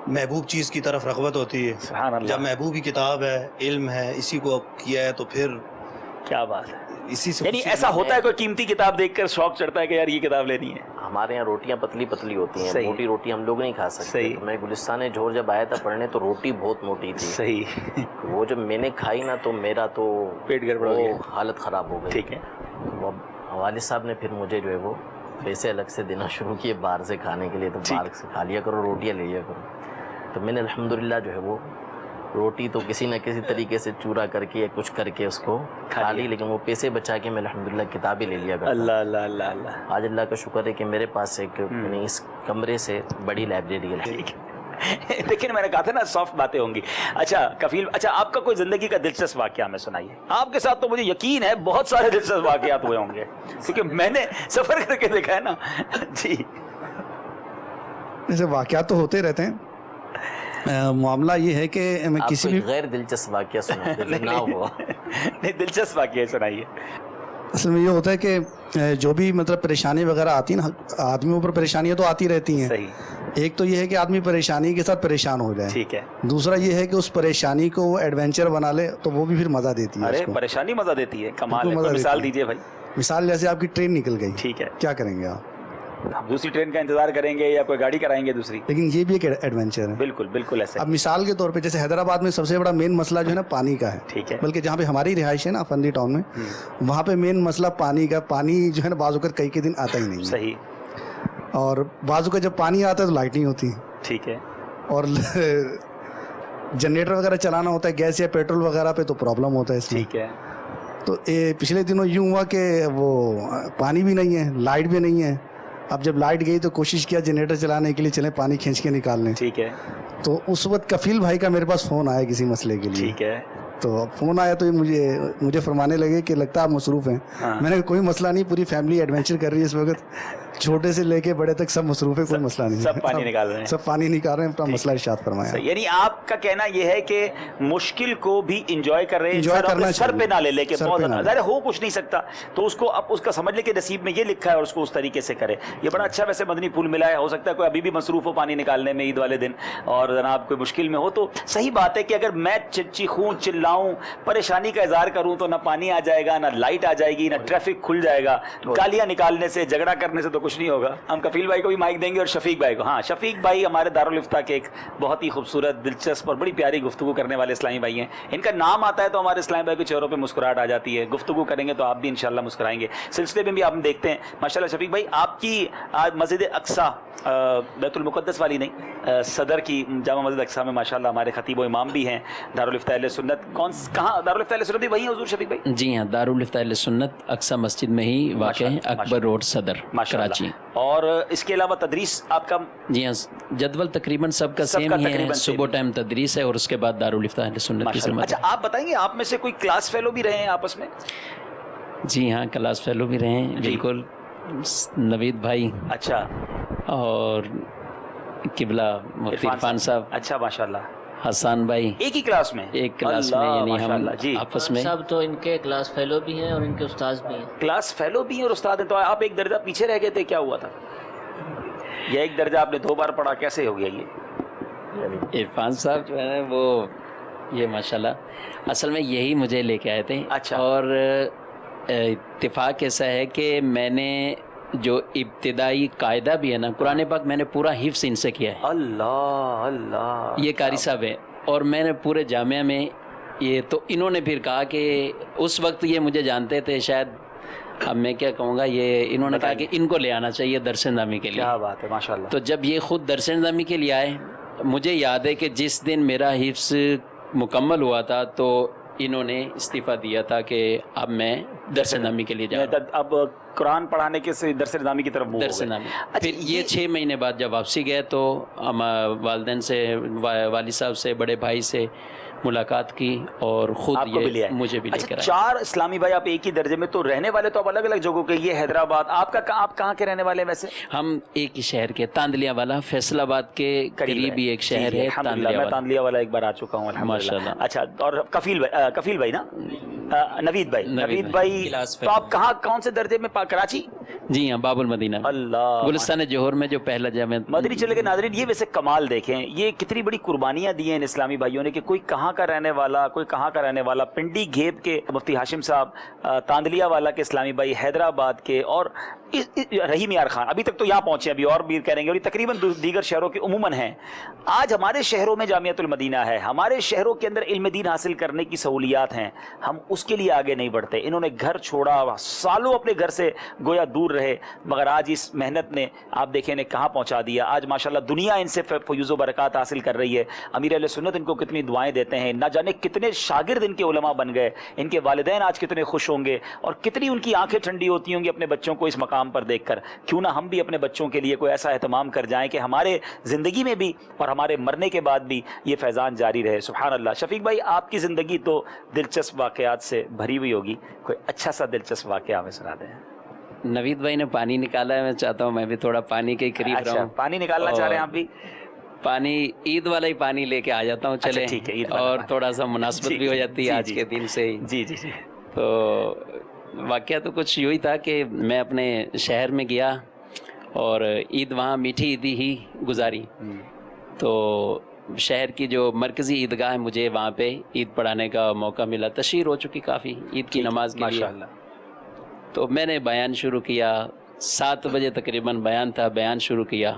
محبوب چیز کی طرف رغبت ہوتی ہے۔ سبحان اللہ۔ جب محبوبی کتاب ہے، علم ہے، اسی کو کیا ہے تو پھر کیا بات ہے۔ اسی سے یعنی ایسا ہوتا ہے کوئی قیمتی کتاب دیکھ کر شوق چڑھتا ہے کہ یار یہ کتاب لینی ہے؟ ہمارے یہاں روٹیاں پتلی پتلی ہوتی ہیں، صحیح۔ موٹی روٹی ہم لوگ نہیں کھا سکتے۔ صحیح۔ میں گلستان جوہر جب آیا تھا پڑھنے تو روٹی بہت موٹی تھی، صحیح۔ وہ جب میں نے کھائی نا تو میرا تو پیٹ گڑبڑ ہو گیا، حالت خراب ہو گئی۔ ٹھیک ہے۔ وہ والد صاحب نے پھر مجھے جو ہے وہ پیسے الگ سے دینا شروع کیے باہر سے کھانے کے لیے، تو باہر سے کھا لیا کرو، روٹیاں لے لیا کرو۔ تو میں نے الحمدللہ جو ہے وہ روٹی تو کسی نہ کسی طریقے سے چورا کر کے یا کچھ کر کے اس کو کھا لی، لیکن وہ پیسے بچا کے میں الحمدللہ کتابیں لے لیا کرتا۔ اللہ اللہ اللہ اللہ۔ آج اللہ کا شکر ہے کہ میرے پاس ایک اس کمرے سے بڑی لائبریری ہے۔ لیکن میں نے کہا تھا نا سافٹ باتیں ہوں گی۔ اچھا کفیل، اچھا آپ کا کوئی زندگی کا دلچسپ واقعہ ہمیں سنائیے۔ آپ کے ساتھ تو مجھے یقین ہے بہت سارے دلچسپ واقعات ہوئے ہوں گے، کیونکہ میں نے سفر کر کے دیکھا ہے نا۔ جی ایسے واقعات تو ہوتے رہتے ہیں۔ معاملہ یہ ہے کہ میں کسی بھی غیر دلچسپ واقعہ سنا نہ ہوا۔ نہیں، دلچسپ واقعہ سنائیے۔ اصل میں یہ ہوتا ہے کہ جو بھی مطلب پریشانی وغیرہ آتی ہے نا، آدمیوں پر پریشانیاں تو آتی رہتی ہیں۔ صحیح۔ ایک تو یہ ہے کہ آدمی پریشانی کے ساتھ پریشان ہو جائے، ٹھیک ہے۔ دوسرا یہ ہے کہ اس پریشانی کو وہ ایڈونچر بنا لے تو وہ بھی پھر مزہ دیتی ہے۔ ارے پریشانی مزہ دیتی ہے، کمال ہے۔ مزہ کوئی مثال دیتی ہے۔ دیجیے بھائی۔ مثال جیسے آپ کی ٹرین نکل گئی، ٹھیک ہے، کیا کریں گے آپ؟ ہم دوسری ٹرین کا انتظار کریں گے یا کوئی گاڑی کرائیں گے دوسری؟ لیکن یہ بھی ایک ایڈونچر ہے۔ بالکل بالکل ایسے۔ اب مثال کے طور پہ جیسے حیدرآباد میں سب سے بڑا مین مسئلہ جو ہے نا پانی کا ہے، ٹھیک ہے، بلکہ جہاں پہ ہماری رہائش ہے نا افندی ٹاؤن میں، وہاں پہ مین مسئلہ پانی کا۔ پانی جو ہے نا بعض اوقات کئی دن آتا ہی نہیں ہے، صحیح، اور بعض اوقات جب پانی آتا ہے تو لائٹ نہیں ہوتی، ٹھیک ہے، اور جنریٹر وغیرہ چلانا ہوتا ہے گیس یا پیٹرول وغیرہ پہ تو پرابلم ہوتا ہے اس میں۔ ٹھیک ہے۔ تو پچھلے دنوں یوں ہوا کہ وہ پانی بھی نہیں ہے، لائٹ بھی نہیں ہے۔ اب جب لائٹ گئی تو کوشش کیا جنریٹر چلانے کے لیے، چلیں پانی کھینچ کے نکال لیں۔ ٹھیک ہے۔ تو اس وقت کفیل بھائی کا میرے پاس فون آیا کسی مسئلے کے لیے۔ ٹھیک ہے۔ تو فون آیا تو مجھے فرمانے لگے کہ لگتا ہے آپ مصروف ہیں۔ میں نے کوئی مسئلہ نہیں، پوری فیملی ایڈونچر کر رہی ہے اس وقت، چھوٹے سے لے کے بڑے تک سب مصروف ہے، کوئی مسئلہ نہیں، سب پانی نکال رہے ہیں، سب پانی نکال رہے ہیں، اپنا مسئلہ ارشاد فرمایا۔ یعنی آپ کا کہنا یہ ہے کہ مشکل کو بھی انجوائے کر رہے ہیں، انجوائے کرنا سر پہ نہ لے لے کے، بہت ظاہر ہو کچھ نہیں سکتا تو اس کو اب اس کا سمجھ لے کہ نصیب میں یہ لکھا ہے اور اس کو اس طریقے سے کرے۔ یہ بڑا اچھا ویسے مدنی پھول ملا ہے۔ ہو سکتا ہے کوئی ابھی بھی مصروف ہو پانی نکالنے میں عید والے دن، اور جناب کوئی مشکل میں ہو، تو صحیح بات ہے کہ اگر میں چیخوں چلاؤں، پریشانی کا اظہار کروں تو نہ پانی آ جائے گا، نہ لائٹ آ جائے گی، نہ ٹریفک کھل جائے گا۔ گالیاں نکالنے سے، جھگڑا کرنے سے تو کچھ نہیں ہوگا۔ ہم کفیل بھائی کو بھی مائک دیں گے اور شفیق بھائی کو۔ ہاں، شفیق بھائی ہمارے دارالفتہ کے ایک بہت ہی خوبصورت، دلچسپ اور بڑی پیاری گفتگو کرنے والے اسلامی بھائی ہیں۔ ان کا نام آتا ہے تو ہمارے اسلامی بھائی کے چہروں پہ مسکراہٹ آ جاتی ہے۔ گفتگو کریں گے تو آپ بھی انشاءاللہ مسکرائیں گے۔ سلسلے میں بھی آپ دیکھتے ہیں ماشاءاللہ شفیق بھائی، آپ کی آج مسجد اقصیٰ، بیت المقدس والی نہیں، صدر کی جامع مسجد اقصیٰ میں ماشاءاللہ ہمارے خطیب و امام بھی ہیں دارالفتہ اہل سنت۔ کہاں دارالفتہ اہل سنت بھی وہی ہے حضور شفیق بھائی؟ جی ہاں، دارالفتہ اہل سنت اقصیٰ مسجد میں ہی واقع ہے، اکبر روڈ صدر، کراچی۔ اور اس کے علاوہ تدریس آپ کا؟ جی ہاں، جدول تقریباً سب کا سیم ہی ہے، صبح ٹائم تدریس ہے اور اس کے بعد دارالفتہ اہل سنت کی خدمت۔ اچھا آپ بتائیں گے، آپ میں سے کوئی کلاس فیلو بھی رہے ہیں آپس میں؟ جی ہاں، کلاس فیلو بھی رہے ہیں، بالکل، نوید بھائی، اچھا، اور قبلہ مفتی عرفان صاحب، اچھا ماشاءاللہ، حسان بھائی، ایک ہی کلاس میں، ایک کلاس میں، یعنی ہم آپس میں سب تو ان کے کلاس فیلو بھی ہیں اور ان کے استاذ بھی ہیں۔ کلاس فیلو بھی ہیں اور استاد ہیں، تو آپ ایک درجہ پیچھے رہ گئے تھے، کیا ہوا تھا؟ یہ ایک درجہ آپ نے 2 بار پڑھا، کیسے ہو گیا یہ؟ عرفان صاحب جو ہے وہ یہ ماشاءاللہ اصل میں یہی مجھے لے کے آئے تھے۔ اچھا۔ اور اتفاق ایسا ہے کہ میں نے جو ابتدائی قاعدہ بھی ہے نا قرآن پاک، میں نے پورا حفظ ان سے کیا ہے۔ اللہ اللہ، یہ قاری صاحب ہے، اور میں نے پورے جامعہ میں یہ تو انہوں نے پھر کہا کہ اس وقت یہ مجھے جانتے تھے شاید، اب میں کیا کہوں گا، یہ انہوں نے کہا کہ ان کو لے آنا چاہیے درس نظامی کے لیے. کیا بات ہے، ماشاءاللہ. تو جب یہ خود درس نظامی کے لیے آئے، مجھے یاد ہے کہ جس دن میرا حفظ مکمل ہوا تھا تو انہوں نے استعفیٰ دیا تھا کہ اب میں درس نظامی کے لیے جا رہا ہوں. اب قرآن پڑھانے کے سے درس نظامی کی طرف درس نظامی. پھر یہ 6 مہینے بعد جب واپسی گئے تو ہم والدین سے، والد صاحب سے، بڑے بھائی سے ملاقات کی اور خود یہ مجھے بھی لے کر آئے. 4 اسلامی بھائی آپ ایک ہی درجے میں، تو رہنے والے تو اب الگ الگ جگہوں کے، یہ حیدرآباد. آپ کہاں کے رہنے والے ہیں ویسے؟ ہم ایک ہی شہر کے، تاندلیا والا، فیصل آباد کے قریب ہی ایک شہر ہے میں تاندلیا والا ایک بار آ چکا ہوں الحمدللہ. اچھا، اور کفیل بھائی نا، نوید بھائی تو آپ کون سے درجے میں؟ کراچی. جی ہاں، باب المدینہ، اللہ، گلستان جوہر میں جو پہلا جامع مدنی چلے کے. ناظرین یہ ویسے کمال دیکھیں، یہ کتنی بڑی قربانیاں دی ہیں ان اسلامی بھائیوں نے کہ کوئی کہاں کا رہنے والا، کوئی کہاں کا رہنے والا. پنڈی گھیب کے مفتی ہاشم صاحب، تاندلیا والا کے اسلامی بھائی، حیدرآباد کے، اور رحیم یار خان ابھی تک تو یہاں پہنچے، ابھی اور بھی کریں گے، اور یہ تقریباً دیگر شہروں کے عموماً ہیں. آج ہمارے شہروں میں جامعۃ المدینہ ہے، ہمارے شہروں کے اندر علم دین حاصل کرنے کی سہولیات ہیں، ہم اس کے لیے آگے نہیں بڑھتے. انہوں نے گھر چھوڑا، سالوں اپنے گھر سے گویا دور رہے، مگر آج اس محنت نے آپ دیکھیں نے کہاں پہنچا دیا. آج ماشاءاللہ دنیا ان سے فیوز و برکات حاصل کر رہی ہے. امیر اہل سنت ان کو کتنی دعائیں دیتے ہیں، نہ جانے کتنے شاگرد ان کے علماء بن گئے، ان کے والدین آج کتنے خوش ہوں گے، اور کتنی ان کی آنکھیں ٹھنڈی ہوتی ہوں گی اپنے بچوں کو اس مقام پر دیکھ کر. کیوں نہ ہم بھی اپنے بچوں کے لیے کوئی ایسا اہتمام کر جائیں کہ ہمارے زندگی میں بھی اور ہمارے مرنے کے بعد بھی یہ فیضان جاری رہے. سبحان اللہ. شفیق بھائی، آپ کی زندگی تو دلچسپ واقعات سے بھری ہوئی ہوگی، کوئی اچھا سا دلچسپ واقعہ ہمیں سنا دیں. نوید بھائی نے پانی نکالا ہے، میں چاہتا ہوں میں بھی تھوڑا پانی کے قریب رہوں. اچھا، پانی نکالنا چاہ رہے ہیں آپ بھی؟ پانی عید والا ہی پانی لے کے آ جاتا ہوں. چلے، ٹھیک ہے، اور تھوڑا سا مناسبت بھی ہو جاتی ہے آج کے دن سے ہی. جی. تو واقعہ تو کچھ یوں ہی تھا کہ میں اپنے شہر میں گیا اور عید وہاں میٹھی عیدی ہی گزاری. تو شہر کی جو مرکزی عیدگاہ ہے، مجھے وہاں پہ عید پڑھانے کا موقع ملا. تشہیر ہو چکی کافی عید کی نماز کے لیے. تو میں نے بیان شروع کیا، 7 بجے تقریباً بیان تھا، بیان شروع کیا،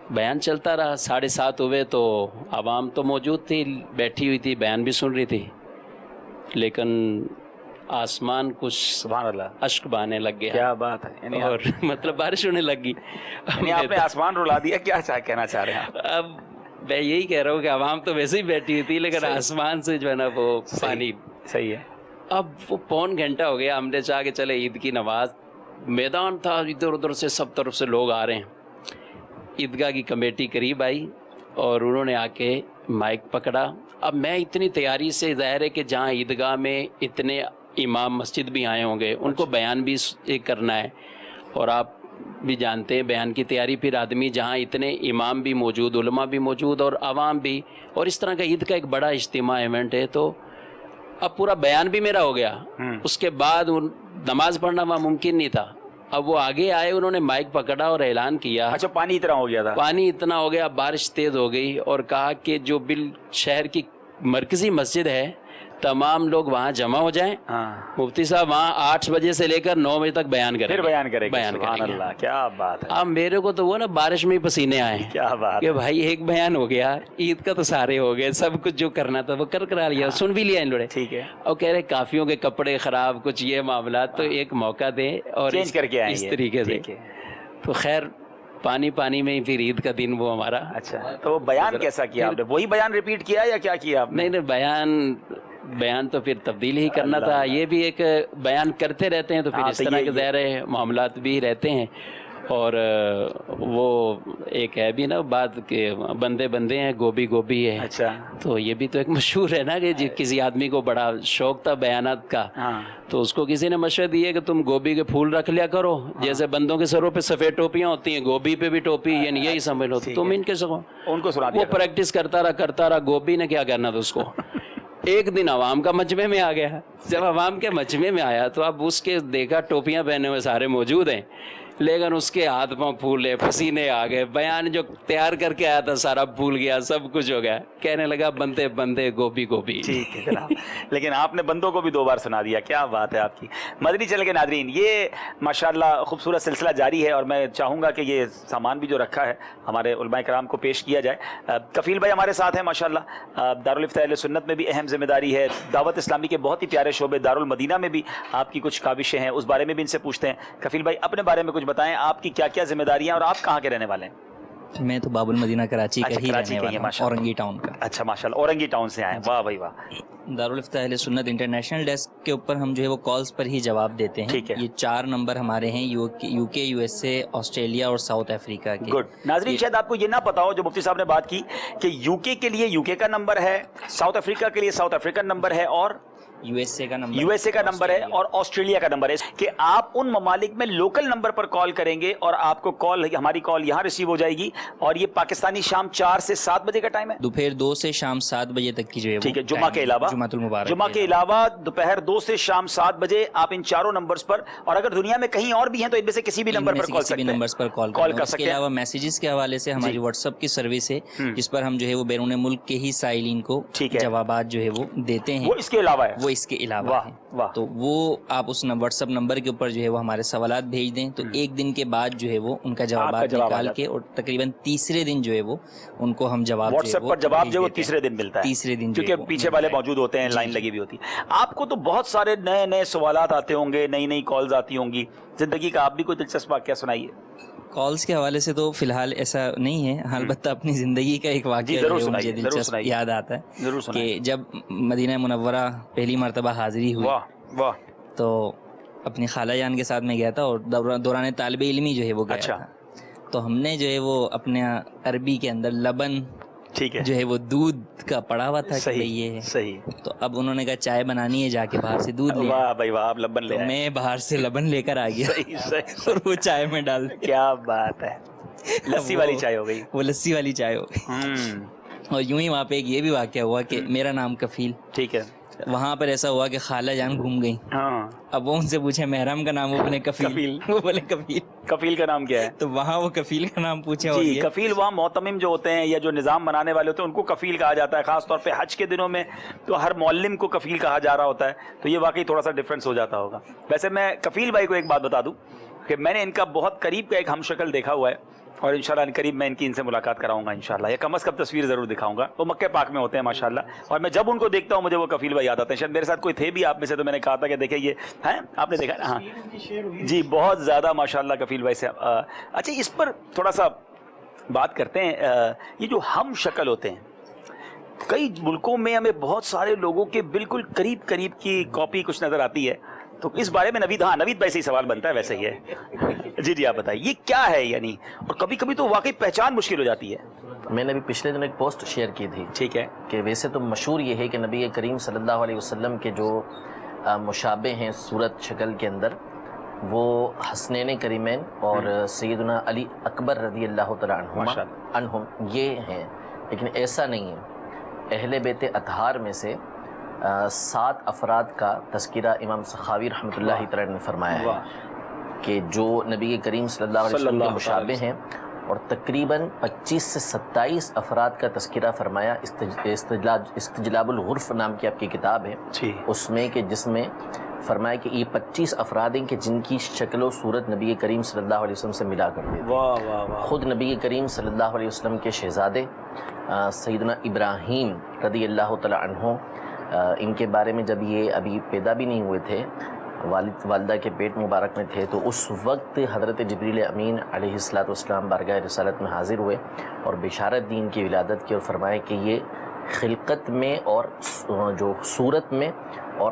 بیان چلتا رہا. 7:30 ہوئے تو عوام تو موجود تھی، بیٹھی ہوئی تھی، بیان بھی سن رہی تھی، لیکن آسمان کچھ سبحان اللہ اشک بہانے لگ گیا. کیا بات ہے، اور مطلب بارش ہونے لگ گئی. آپ نے آسمان رلا دیا. کیا کہنا چاہ رہے ہیں؟ اب میں یہی کہہ رہا ہوں کہ عوام تو ویسے ہی بیٹھی ہوئی تھی، لیکن آسمان سے جو ہے نا وہ پانی. صحیح ہے. اب وہ 1.25 گھنٹہ ہو گیا، ہم نے چاہ کے چلے عید کی نماز. میدان تھا، ادھر ادھر سے سب طرف سے لوگ آ رہے ہیں. عیدگاہ کی کمیٹی قریب آئی اور انہوں نے آ کے مائک پکڑا. اب میں اتنی تیاری سے، ظاہر ہے کہ جہاں عیدگاہ میں اتنے امام مسجد بھی آئے ہوں گے، ان کو بیان بھی کرنا ہے، اور آپ بھی جانتے ہیں بیان کی تیاری پھر آدمی جہاں اتنے امام بھی موجود، علماء بھی موجود اور عوام بھی، اور اس طرح کا عید کا ایک بڑا اجتماع ایونٹ ہے. تو اب پورا بیان بھی میرا ہو گیا، اس کے بعد نماز پڑھنا وہاں ممکن نہیں تھا. اب وہ آگے آئے، انہوں نے مائک پکڑا اور اعلان کیا. اچھا، پانی اتنا ہو گیا تھا؟ پانی اتنا ہو گیا، بارش تیز ہو گئی، اور کہا کہ جو شہر کی مرکزی مسجد ہے تمام لوگ وہاں جمع ہو جائیں. مفتی صاحب وہاں 8 بجے سے لے کر 9 بجے تک بیان کریں. پھر بیان کریں. سبحان اللہ، کیا بات ہے. اب میرے کو تو وہ نا بارش میں ہی پسینے آئے. کیا بات کہ بھائی ایک بیان ہو گیا، عید کا تو سارے ہو گئے، سب کچھ جو کرنا تھا وہ کرا لیا، سن بھی لیا ان لوگوں نے. ٹھیک ہے. اور کہہ رہے کافیوں کے کپڑے خراب، کچھ یہ معاملات، تو ایک موقع دیں اور چینج کر کے اس طریقے سے. تو خیر پانی میں ہی پھر عید کا دن وہ ہمارا. اچھا، تو وہ بیان کیسا کیا آپ نے؟ وہی بیان ریپیٹ کیا یا کیا کیا آپ نے؟ نہیں، بیان تو پھر تبدیل ہی کرنا تھا. یہ بھی ایک بیان کرتے رہتے ہیں تو پھر اس طرح کے ظاہر معاملات بھی رہتے ہیں. اور وہ ایک ہے بھی نا بات کہ بندے بندے ہیں، گوبھی گوبھی ہے. اچھا، تو یہ بھی تو ایک مشہور ہے نا کہ کسی آدمی کو بڑا شوق تھا بیانات کا، تو اس کو کسی نے مشورہ دیا کہ تم گوبھی کے پھول رکھ لیا کرو، جیسے بندوں کے سروں پہ سفید ٹوپیاں ہوتی ہیں، گوبھی پہ بھی ٹوپی، یعنی یہی سمجھ لو. تم ان کے سکو ان کو سنا دیا. وہ پریکٹس کرتا رہا. گوبھی نے کیا کرنا تھا اس کو. ایک دن عوام کا مجمع میں آ گیا. جب عوام کے مجمع میں آیا تو اب اس کے دیکھا ٹوپیاں پہنے ہوئے سارے موجود ہیں، لیکن اس کے ہاتھ پاؤں پھولے, پسینے آ گئے, بیان جو تیار کر کے آیا تھا سارا بھول گیا, سب کچھ ہو گیا. کہنے لگا بندے بندے گوبھی گوبھی. ٹھیک ہے جناب, لیکن آپ نے بندوں کو بھی 2 بار سنا دیا, کیا بات ہے آپ کی. مدنی چینل کے ناظرین, یہ ماشاءاللہ خوبصورت سلسلہ جاری ہے, اور میں چاہوں گا کہ یہ سامان بھی جو رکھا ہے ہمارے علماء کرام کو پیش کیا جائے. کفیل بھائی ہمارے ساتھ ہیں ماشاءاللہ, دارالفتہ اہل سنت میں بھی اہم ذمہ داری ہے, دعوت اسلامی کے بہت ہی پیارے شعبے دارالمدینہ میں بھی آپ کی کچھ کاوشیں ہیں, اس بارے میں بھی ان سے پوچھتے ہیں. کفیل بھائی اپنے بارے میں کچھ بتائیں, آپ کی کیا کیا ذمہ داریاں, اور آپ کہاں کے رہنے والے ہیں؟ میں تو باب المدینہ کراچی کا ہی رہنے والا ہوں, اورنگی ٹاؤن کا. اچھا ماشاءاللہ, اورنگی ٹاؤن سے آئے ہیں, واہ بھائی واہ. دارالفتہ اہل سنت انٹرنیشنل ڈیسک کے اوپر ہم جو ہے وہ کالز پر ہی جواب دیتے ہیں. ٹھیک ہے. یہ 4 نمبر ہمارے ہیں, یو کے, یو ایس اے, آسٹریلیا اور ساؤتھ افریقہ کے. گڈ. ناظرین شاید آپ کو یہ نہ پتا ہو, جو مفتی صاحب نے بات کی کہ یو کے لیے یو کے کا نمبر ہے, ساؤتھ افریقہ کے لیے ساؤتھ افریقن نمبر ہے, اور یو ایس اے کا نمبر ہے, اور آسٹریلیا کا نمبر ہے, کہ آپ ان ممالک میں لوکل نمبر پر کال کریں گے اور آپ کو ہماری کال یہاں ریسیو ہو جائے گی. اور یہ پاکستانی شام 4 سے 7 بجے کا ٹائم ہے, دوپہر 2 سے شام 7 بجے تک کی جو ہے. ٹھیک ہے, جمعہ کے علاوہ, جمعہ کے علاوہ دوپہر 2 سے شام 7 بجے آپ ان 4 نمبرز پر, اور اگر دنیا میں کہیں اور بھی ہیں تو ان میں سے کسی بھی نمبر پر کال کر سکتے ہیں. اس کے علاوہ میسیجز کے حوالے سے ہماری واٹس ایپ کی سروس ہے, جس پر ہم جو ہے وہ بیرون ملک کے ہی سائلین کو جوابات جو ہے وہ دیتے ہیں. وہ اس کے علاوہ ہے, وہ اس کے علاوہ ہے. تو وہ آپ اس واٹس ایپ نمبر کے اوپر جو ہے وہ ہمارے سوالات بھیج دیں, تو ایک دن کے بعد جو ہے وہ ان کا جوابات نکال کے, اور تقریباً تیسرے دن جو ہے وہ ان کو ہم جواب واٹس ایپ پر جواب جو ہے وہ تیسرے دن ملتا ہے, تیسرے دن, کیونکہ پیچھے والے موجود ہوتے ہیں, لائن لگی ہوئی ہوتی ہے. آپ کو تو بہت سارے نئے نئے سوالات آتے ہوں گے, نئی نئی کالز آتی ہوں گی, زندگی کا آپ بھی کوئی دلچسپ واقعہ سنائیے. کالز کے حوالے سے تو فی الحال ایسا نہیں ہے, البتہ اپنی زندگی کا ایک واقعہ مجھے دلچسپ یاد آتا ہے کہ جب مدینہ منورہ پہلی مرتبہ حاضری ہوئی تو اپنی خالہ جان کے ساتھ میں گیا تھا, اور دوران طالب علمی جو ہے وہ گیا تھا. تو ہم نے جو ہے وہ اپنے عربی کے اندر لبن جو ہے وہ دودھ کا پڑا ہوا تھا, یہ ہے صحیح. تو اب انہوں نے کہا چائے بنانی ہے, جا کے باہر سے دودھ لے. واہ بھائی واہ, آپ لبن لے. میں باہر سے لبن لے کر آ گیا اور وہ چائے میں ڈال. کیا بات ہے, لسی والی چائے ہو گئی. وہ لسی والی چائے ہو گئی. اور یوں ہی وہاں پہ ایک یہ بھی واقعہ ہوا کہ میرا نام کفیل. ٹھیک ہے. وہاں پر ایسا ہوا کہ خالہ جان گھوم گئی. اب وہ ان سے پوچھے محرم کا نام, وہ بولے کفیل. وہ بولے کفیل. کفیل کا نام کیا ہے؟ تو وہاں وہ کفیل کا نام پوچھا. جی, کفیل وہاں معتمم جو ہوتے ہیں یا جو نظام بنانے والے ہوتے ہیں ان کو کفیل کہا جاتا ہے. خاص طور پہ حج کے دنوں میں تو ہر معلم کو کفیل کہا جا رہا ہوتا ہے, تو یہ واقعی تھوڑا سا ڈفرینس ہو جاتا ہوگا. ویسے میں کفیل بھائی کو ایک بات بتا دوں کہ میں نے ان کا بہت قریب کا ایک ہم شکل دیکھا ہوا ہے, اور انشاءاللہ قریب میں ان سے ملاقات کراؤں گا انشاءاللہ, یا کم از کم تصویر ضرور دکھاؤں گا. وہ مکہ پاک میں ہوتے ہیں ماشاءاللہ, اور میں جب ان کو دیکھتا ہوں مجھے وہ کفیل بھائی یاد آتے ہیں. شاید میرے ساتھ کوئی تھے بھی آپ میں سے, تو میں نے کہا تھا کہ دیکھیں یہ ہیں, آپ نے دیکھا. ہاں جی, بہت زیادہ ماشاءاللہ کفیل بھائی سے. اچھا, اس پر تھوڑا سا بات کرتے ہیں. یہ جو ہم شکل ہوتے ہیں, کئی ملکوں میں ہمیں بہت سارے لوگوں کے بالکل قریب قریب کی کاپی کچھ نظر آتی ہے, تو اس بارے میں نوید بھائی سے ہی سوال بنتا ہے. ویسے ہی ہے جی آپ بتائیے یہ کیا ہے یعنی, اور کبھی کبھی تو واقعی پہچان مشکل ہو جاتی ہے. میں نے بھی پچھلے دن ایک پوسٹ شیئر کی تھی. ٹھیک ہے. کہ ویسے تو مشہور یہ ہے کہ نبی کریم صلی اللہ علیہ وسلم کے جو مشابہ ہیں صورت شکل کے اندر, وہ حسنین کریمین اور سیدنا علی اکبر رضی اللہ تعالیٰ عنہم یہ ہیں. لیکن ایسا نہیں ہے. اہل بیت اطہار میں سے 7 افراد کا تذکرہ امام سخاوی رحمۃ اللہ تعالیٰ نے فرمایا ہے کہ جو نبی کریم صلی اللہ علیہ وسلم کے مشابہ ہیں, اور تقریباً 25 سے 27 افراد کا تذکرہ فرمایا. استجلاب الغرف نام کی آپ کی کتاب ہے, اس میں کہ جس میں فرمایا کہ یہ 25 افراد ہیں کہ جن کی شکل و صورت نبی کریم صلی اللہ علیہ وسلم سے ملا کرتے تھے. خود نبی کریم صلی اللہ علیہ وسلم کے شہزادے سیدنا ابراہیم رضی اللہ تعالیٰ عنہ, ان کے بارے میں جب یہ ابھی پیدا بھی نہیں ہوئے تھے, والدہ کے پیٹ مبارک میں تھے, تو اس وقت حضرت جبریل امین علیہ السلام بارگاہ رسالت میں حاضر ہوئے اور بشارت دی ان کی ولادت کی, اور فرمایا کہ یہ خلقت میں اور جو صورت میں اور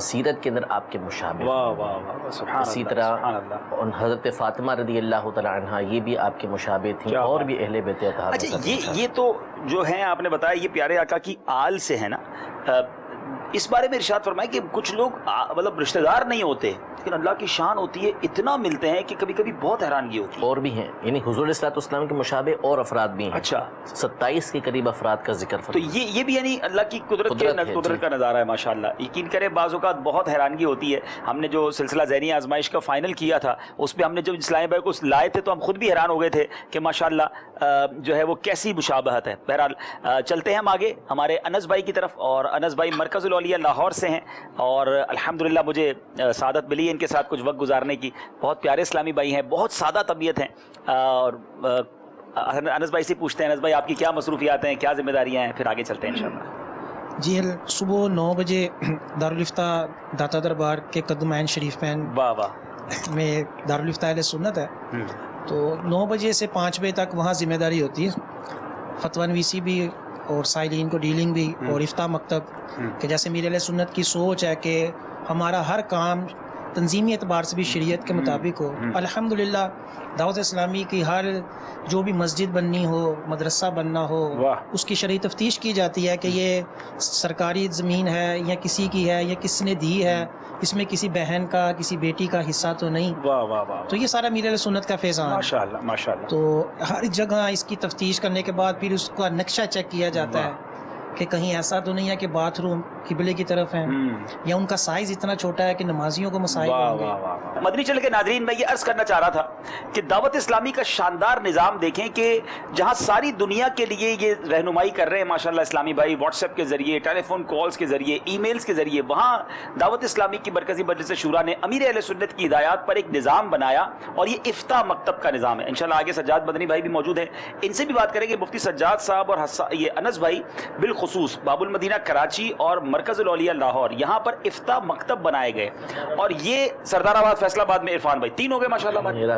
سیرت کے اندر آپ کے مشابہ. اسی طرح حضرت فاطمہ رضی اللہ تعالیٰ عنہ یہ بھی آپ کے مشابہ تھیں, اور بھی اہل بیت اطہار. اچھا, یہ تو جو ہیں آپ نے بتایا یہ پیارے آقا کی آل سے ہے نا. اس بارے میں ارشاد فرمائیں کہ کچھ لوگ مطلب رشتہ دار نہیں ہوتے لیکن اللہ کی شان ہوتی ہے، اتنا ملتے ہیں کہ کبھی کبھی بہت حیرانگی ہوتی ہے. اور بھی ہیں، یعنی حضور علیہ الصلوۃ والسلام کے مشابہ اور افراد بھی ہیں. اچھا 27 کے قریب افراد کا ذکر تو یہ بھی یعنی اللہ کی قدرت کا نظارہ ہے ماشاءاللہ. یقین کریں بعض اوقات بہت حیرانگی ہوتی ہے. ہم نے جو سلسلہ ذہنی آزمائش کا فائنل کیا تھا اس پہ ہم نے جب اسلام بھائی کو لائے تھے تو ہم خود بھی حیران ہو گئے تھے کہ ماشاءاللہ جو ہے وہ کیسی مشابہت ہے. بہرحال چلتے ہیں ہم آگے ہمارے انس بھائی کی طرف، اور انس بھائی مرکز الاولیاء لاہور سے ہیں اور الحمدللہ مجھے سعادت ملی ان کے ساتھ کچھ وقت گزارنے کی. بہت پیارے اسلامی بھائی ہیں، بہت سادہ طبیعت ہیں. اور انس بھائی سے پوچھتے ہیں، انس بھائی آپ کی کیا مصروفیات ہیں، کیا ذمہ داریاں ہیں، پھر آگے چلتے ہیں انشاءاللہ. جی صبح 9 بجے دارالفتہ داتا دربار کے قدمین شریف پین میں دارالفتہ اہل سنت ہے، تو 9 بجے سے 5 بجے تک وہاں ذمہ داری ہوتی ہے، فتویٰ نویسی بھی اور سائلین کو ڈیلنگ بھی اور افتاح مکتب. کہ جیسے میرے اہل سنت کی سوچ ہے کہ ہمارا ہر کام تنظیمی اعتبار سے بھی شریعت کے مطابق ہو. الحمدللہ دعوت اسلامی کی ہر جو بھی مسجد بننی ہو، مدرسہ بننا ہو، اس کی شرعی تفتیش کی جاتی ہے کہ یہ سرکاری زمین ہے یا کسی کی ہے یا کس نے دی ہے، اس میں کسی بہن کا کسی بیٹی کا حصہ تو نہیں. تو یہ سارا میرے علیہ سنت کا فیضان ہے ماشاءاللہ ماشاءاللہ. تو ہر جگہ اس کی تفتیش کرنے کے بعد پھر اس کا نقشہ چیک کیا جاتا ہے کہ کہیں ایسا تو نہیں ہے کہ باتھ روم قبلے کی طرف ہیں یا ان کا سائز اتنا چھوٹا ہے کہ نمازیوں کو مسائل ہوں گے. مدنی چینل کے ناظرین میں یہ عرض کرنا چاہ رہا تھا کہ دعوت اسلامی کا شاندار نظام دیکھیں کہ جہاں ساری دنیا کے لیے یہ رہنمائی کر رہے ہیں ماشاءاللہ اسلامی بھائی، واٹس ایپ کے ذریعے، ٹیلی فون کالز کے ذریعے، ای میلز کے ذریعے، وہاں دعوت اسلامی کی مرکزی مجلس شورا نے امیر اہل سنت کی ہدایات پر ایک نظام بنایا اور یہ افتاح مکتب کا نظام ہے. انشاءاللہ آگے سجاد مدنی بھائی بھی موجود ہیں، ان سے بھی بات کریں گے. مفتی سجاد صاحب اور یہ انس بھائی بالخصوص باب المدینہ کراچی اور مرکز الاولیاء لاہور یہاں پر افتاح مکتب بنائے گئے، اور یہ سردار آباد فیصل آباد میں عرفان بھائی 3 ہو گئے ماشاءاللہ.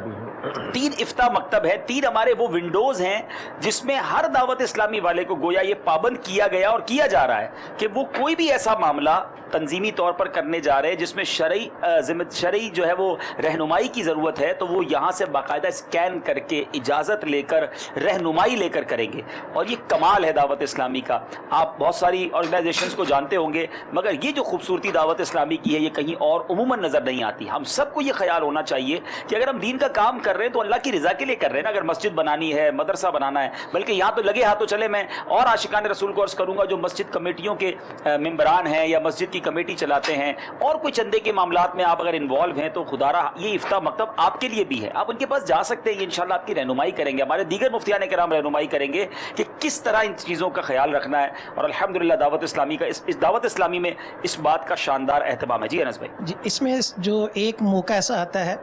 3 افتاح مکتب ہے، 3 ہمارے وہ ونڈوز ہیں جس میں ہر دعوت اسلامی والے کو گویا یہ پابند کیا گیا اور کیا جا رہا ہے کہ وہ کوئی بھی ایسا معاملہ تنظیمی طور پر کرنے جا رہے ہیں جس میں شرعی جو ہے وہ رہنمائی کی ضرورت ہے تو وہ یہاں سے باقاعدہ اسکین کر کے اجازت لے کر رہنمائی لے کر کریں گے. اور یہ کمال ہے دعوت اسلامی کا. آپ بہت ساری آرگنائزیشنز کو جانتے ہوں گے مگر یہ جو خوبصورتی دعوت اسلامی کی ہے یہ کہیں اور عموماً نظر نہیں آتی. ہم سب کو یہ خیال ہونا چاہیے کہ اگر ہم دین کا کام کر رہے ہیں تو اللہ کی رضا کے لیے کر رہے ہیں نا. اگر مسجد بنانی ہے، مدرسہ بنانا ہے، بلکہ یہاں تو لگے ہاتھوں چلے. میں اور عاشقان رسول کو عرض کروں گا جو مسجد کمیٹیوں کے ممبران ہیں یا مسجد کی کمیٹی چلاتے ہیں اور کوئی چندے کے معاملات میں آپ اگر انوالو ہیں تو خدا را یہ افتاح مکتب آپ کے لیے بھی ہے. آپ ان کے پاس جا سکتے ہیں، یہ انشاءاللہ آپ کی رہنمائی کریں گے. ہمارے دیگر مفتیان کرام رہنمائی کریں گے کہ کس طرح ان چیزوں کا خیال رکھنا ہے. اور الحمدللہ دعوت اسلامی کا اس دعوت اسلامی میں اس بات کا شاندار اہتمام ہے. جی انس بھائی. جی اس میں جو ایک موقع ایسا آتا ہے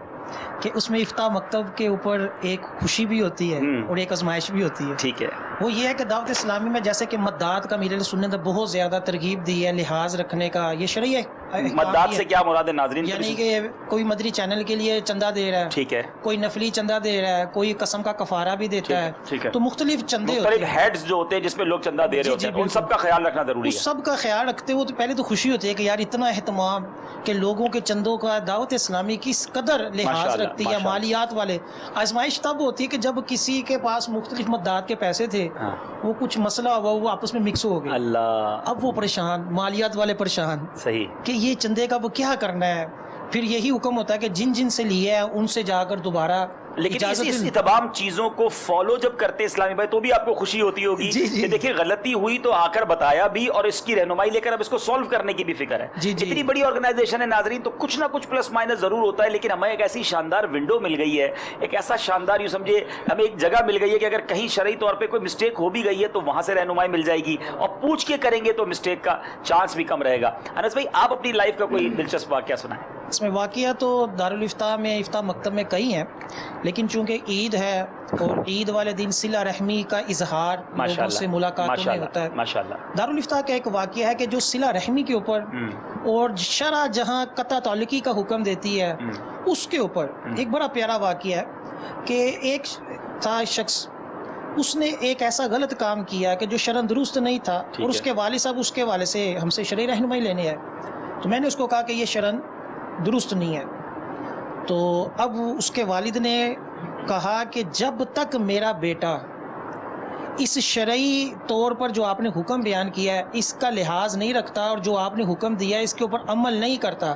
کہ اس میں افتاح مکتب کے اوپر ایک خوشی بھی ہوتی ہے اور ایک آزمائش بھی ہوتی ہے. ٹھیک ہے. وہ یہ ہے کہ دعوت اسلامی میں جیسے کہ مدات کا میرے سنت نے بہت زیادہ ترغیب دی ہے، لحاظ رکھنے کا. یہ شرعی ہے. مدات سے کیا مراد ہے ناظرین؟ یعنی کہ کوئی مدری چینل کے لیے چندہ دے رہا ہے، ٹھیک ہے، کوئی نفلی چندہ دے رہا ہے، کوئی قسم کا کفارہ بھی دیتا ہے. تو مختلف چندے ہوتے ہیں، ہیڈز جو ہوتے ہیں جس میں لوگ چندہ دے رہے ہوتے ہیں، ان سب کا خیال رکھنا ضروری ہے. اس سب کا خیال رکھتے ہوئے تو پہلے تو خوشی ہوتی ہے کہ یار اتنا اہتمام کہ لوگوں کے چندوں کا دعوت اسلامی کس قدر لحاظ رکھتی ہے. مالیات والے آزمائش تب ہوتی ہے کہ جب کسی کے پاس مختلف مدات کے پیسے تھے، وہ کچھ مسئلہ ہوا، وہ آپس میں مکس ہو گئے. اللہ، اب وہ پریشان، مالیات والے پریشان، صحیح کہ یہ چندے کا وہ کیا کرنا ہے. پھر یہی حکم ہوتا ہے کہ جن جن سے لیے ہیں ان سے جا کر دوبارہ. لیکن اس تمام چیزوں کو فالو جب کرتے اسلامی بھائی تو بھی آپ کو خوشی ہوتی ہوگی کہ دیکھیں غلطی ہوئی تو آ کر بتایا بھی اور اس کی رہنمائی لے کر اب اس کو سولو کرنے کی بھی فکر ہے. اتنی بڑی آرگنائزیشن ہے ناظرین تو کچھ نہ کچھ پلس مائنس ضرور ہوتا ہے، لیکن ہمیں ایک ایسی شاندار ونڈو مل گئی ہے، ایک ایسا شاندار یوں سمجھے ہمیں ایک جگہ مل گئی ہے کہ اگر کہیں شرعی طور پہ کوئی مسٹیک ہو بھی گئی ہے تو وہاں سے رہنمائی مل جائے گی اور پوچھ کے کریں گے تو مسٹیک کا چانس بھی کم رہے گا. انس بھائی آپ اپنی لائف کا کوئی دلچسپ واقعہ سنائیں. اس میں واقعہ تو دارالفتاح میں افتاح مکتب میں کئی ہیں، لیکن چونکہ عید ہے اور عید والے دن صلہ رحمی کا اظہار لوگوں سے ملاقاتوں میں ہوتا ہے. دارالفتاح کا ایک واقعہ ہے کہ جو صلہ رحمی کے اوپر اور شرع جہاں قطع تعلقی کا حکم دیتی ہے اس کے اوپر ایک بڑا پیارا واقعہ ہے کہ ایک تھا شخص، اس نے ایک ایسا غلط کام کیا کہ جو شرعاً درست نہیں تھا اور اس کے والد صاحب اس کے والے سے ہم سے شرعی رہنمائی لینے آئے. تو میں نے اس کو کہا کہ یہ شرعاً درست نہیں ہے. تو اب اس کے والد نے کہا کہ جب تک میرا بیٹا اس شرعی طور پر جو آپ نے حکم بیان کیا ہے اس کا لحاظ نہیں رکھتا اور جو آپ نے حکم دیا ہے اس کے اوپر عمل نہیں کرتا،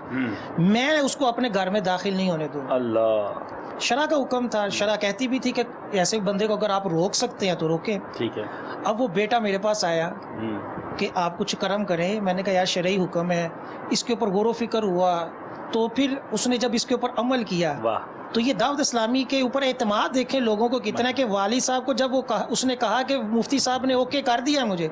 میں اس کو اپنے گھر میں داخل نہیں ہونے دوں. اللہ، شرع کا حکم تھا، شرع کہتی بھی تھی کہ ایسے بندے کو اگر آپ روک سکتے ہیں تو روکیں. ٹھیک ہے. اب وہ بیٹا میرے پاس آیا کہ آپ کچھ کرم کریں. میں نے کہا یار شرعی حکم ہے، اس کے اوپر غور و فکر ہوا، تو پھر اس نے جب اس کے اوپر عمل کیا، تو یہ دعوت اسلامی کے اوپر اعتماد دیکھیں لوگوں کو کتنا، کہ والد صاحب کو جب وہ اس نے کہا کہ مفتی صاحب نے اوکے کر دیا مجھے،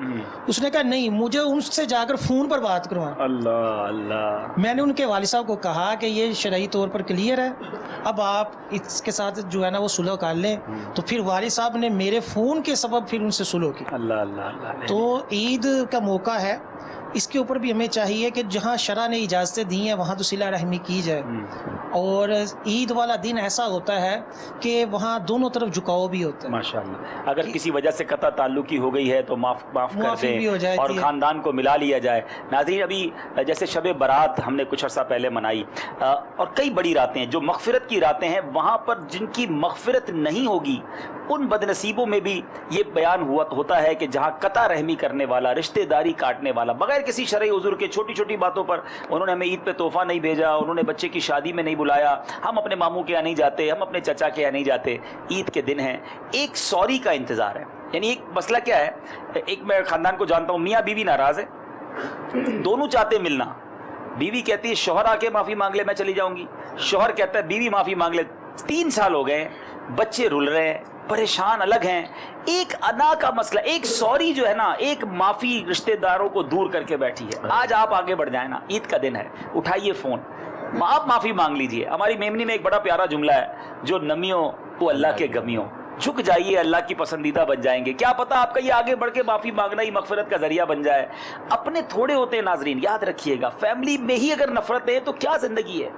اس نے کہا نہیں، مجھے ان سے جا کر فون پر بات کروا. اللہ اللہ. میں نے ان کے والد صاحب کو کہا کہ یہ شرعی طور پر کلیئر ہے، اب آپ اس کے ساتھ جو ہے نا وہ صلح کر لیں. تو پھر والد صاحب نے میرے فون کے سبب پھر ان سے صلح کی. اللہ اللہ اللہ. تو عید کا موقع ہے، اس کے اوپر بھی ہمیں چاہیے کہ جہاں شرع نے اجازتیں دی ہیں وہاں تو صلہ رحمی کی جائے. اور عید والا دن ایسا ہوتا ہے کہ وہاں دونوں طرف جھکاؤ بھی ہوتا ہے. ماشاءاللہ. اگر کسی وجہ سے قطع تعلقی ہو گئی ہے تو معاف کر دیں اور خاندان کو ملا لیا جائے. ناظرین، ابھی جیسے شب برات ہم نے کچھ عرصہ پہلے منائی، اور کئی بڑی راتیں جو مغفرت کی راتیں ہیں، وہاں پر جن کی مغفرت نہیں ہوگی ان بد نصیبوں میں بھی یہ بیان ہوتا ہے کہ جہاں قطع رحمی کرنے والا، رشتہ داری کاٹنے والا، بغیر کسی شرعی عذر کے چھوٹی چھوٹی باتوں پر انہوں نے ہمیں عید پہ تحفہ نہیں بھیجا، انہوں نے بچے کی شادی میں نہیں بلایا، ہم اپنے ماموں کے یہاں نہیں جاتے، ہم اپنے چچا کے یہاں نہیں جاتے. عید کے دن ہیں، ایک سوری کا انتظار ہے. یعنی ایک مسئلہ کیا ہے، ایک میں خاندان کو جانتا ہوں، میاں بیوی ناراض ہے، دونوں چاہتے ملنا. بیوی کہتی ہے شوہر آ کے معافی مانگ لے میں چلی جاؤں گی، شوہر کہتا ہے بیوی معافی مانگ لے. 3 سال ہو گئے، بچے رل رہے ہیں، پریشان الگ ہیں. ایک ادا کا مسئلہ، ایک سوری جو ہے نا، ایک معافی رشتہ داروں کو دور کر کے بیٹھی ہے. آج آپ آگے بڑھ جائیں نا، عید کا دن ہے، اٹھائیے فون، آپ معافی مانگ لیجئے. ہماری میمنی میں ایک بڑا پیارا جملہ ہے، جو نمیوں کو اللہ کے گمیوں، جھک جائیے اللہ کی پسندیدہ بن جائیں گے. کیا پتا آپ کا یہ آگے بڑھ کے معافی مانگنا ہی مغفرت کا ذریعہ بن جائے. اپنے تھوڑے ہوتے ہیں ناظرین، یاد رکھیے گا، فیملی میں ہی اگر نفرت ہے تو کیا زندگی ہے.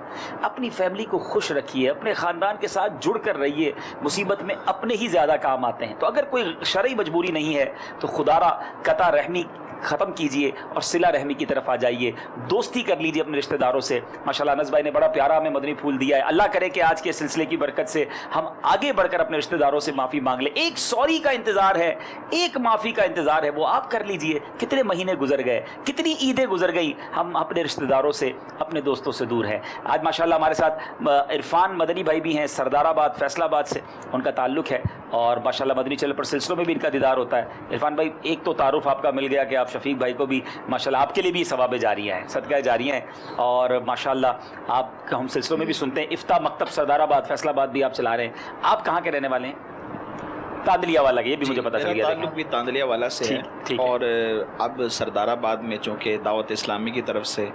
اپنی فیملی کو خوش رکھیے، اپنے خاندان کے ساتھ جڑ کر رہیے. مصیبت میں اپنے ہی زیادہ کام آتے ہیں. تو اگر کوئی شرعی مجبوری نہیں ہے تو خدا را قطع رحمی ختم کیجئے اور صلہ رحمی کی طرف آ جائیے. دوستی کر لیجئے اپنے رشتہ داروں سے. ماشاءاللہ انس بھائی نے بڑا پیارا ہمیں مدنی پھول دیا ہے. اللہ کرے کہ آج کے سلسلے کی برکت سے ہم آگے بڑھ کر اپنے رشتہ داروں سے معافی مانگ لیں. ایک سوری کا انتظار ہے، ایک معافی کا انتظار ہے، وہ آپ کر لیجئے. کتنے مہینے گزر گئے، کتنی عیدیں گزر گئی، ہم اپنے رشتہ داروں سے، اپنے دوستوں سے دور ہیں. آج ماشاءاللہ ہمارے ساتھ عرفان مدنی بھائی بھی ہیں، سردار آباد فیصل آباد سے ان کا تعلق ہے، اور ماشاءاللہ مدنی چینل پر سلسلوں میں بھی ان کا دیدار ہوتا ہے. عرفان بھائی، ایک تو تعارف آپ کا مل گیا کہ آپ شفیق بھائی کو بھی ماشاءاللہ آپ کے لیے بھی ثواب جاریہ ہیں، صدقہ جاریہ ہیں، اور ماشاءاللہ آپ کا ہم سلسلوں میں بھی سنتے ہیں. افتاح مکتب سردار آباد فیصل آباد بھی آپ چلا رہے ہیں. آپ کہاں کے رہنے والے ہیں؟ تاندلیہ والا، یہ بھی مجھے پتا چل گیا. تعلق بھی تاندلیہ والا سے ہے، اور اب سردار آباد میں چونکہ دعوت اسلامی کی طرف سے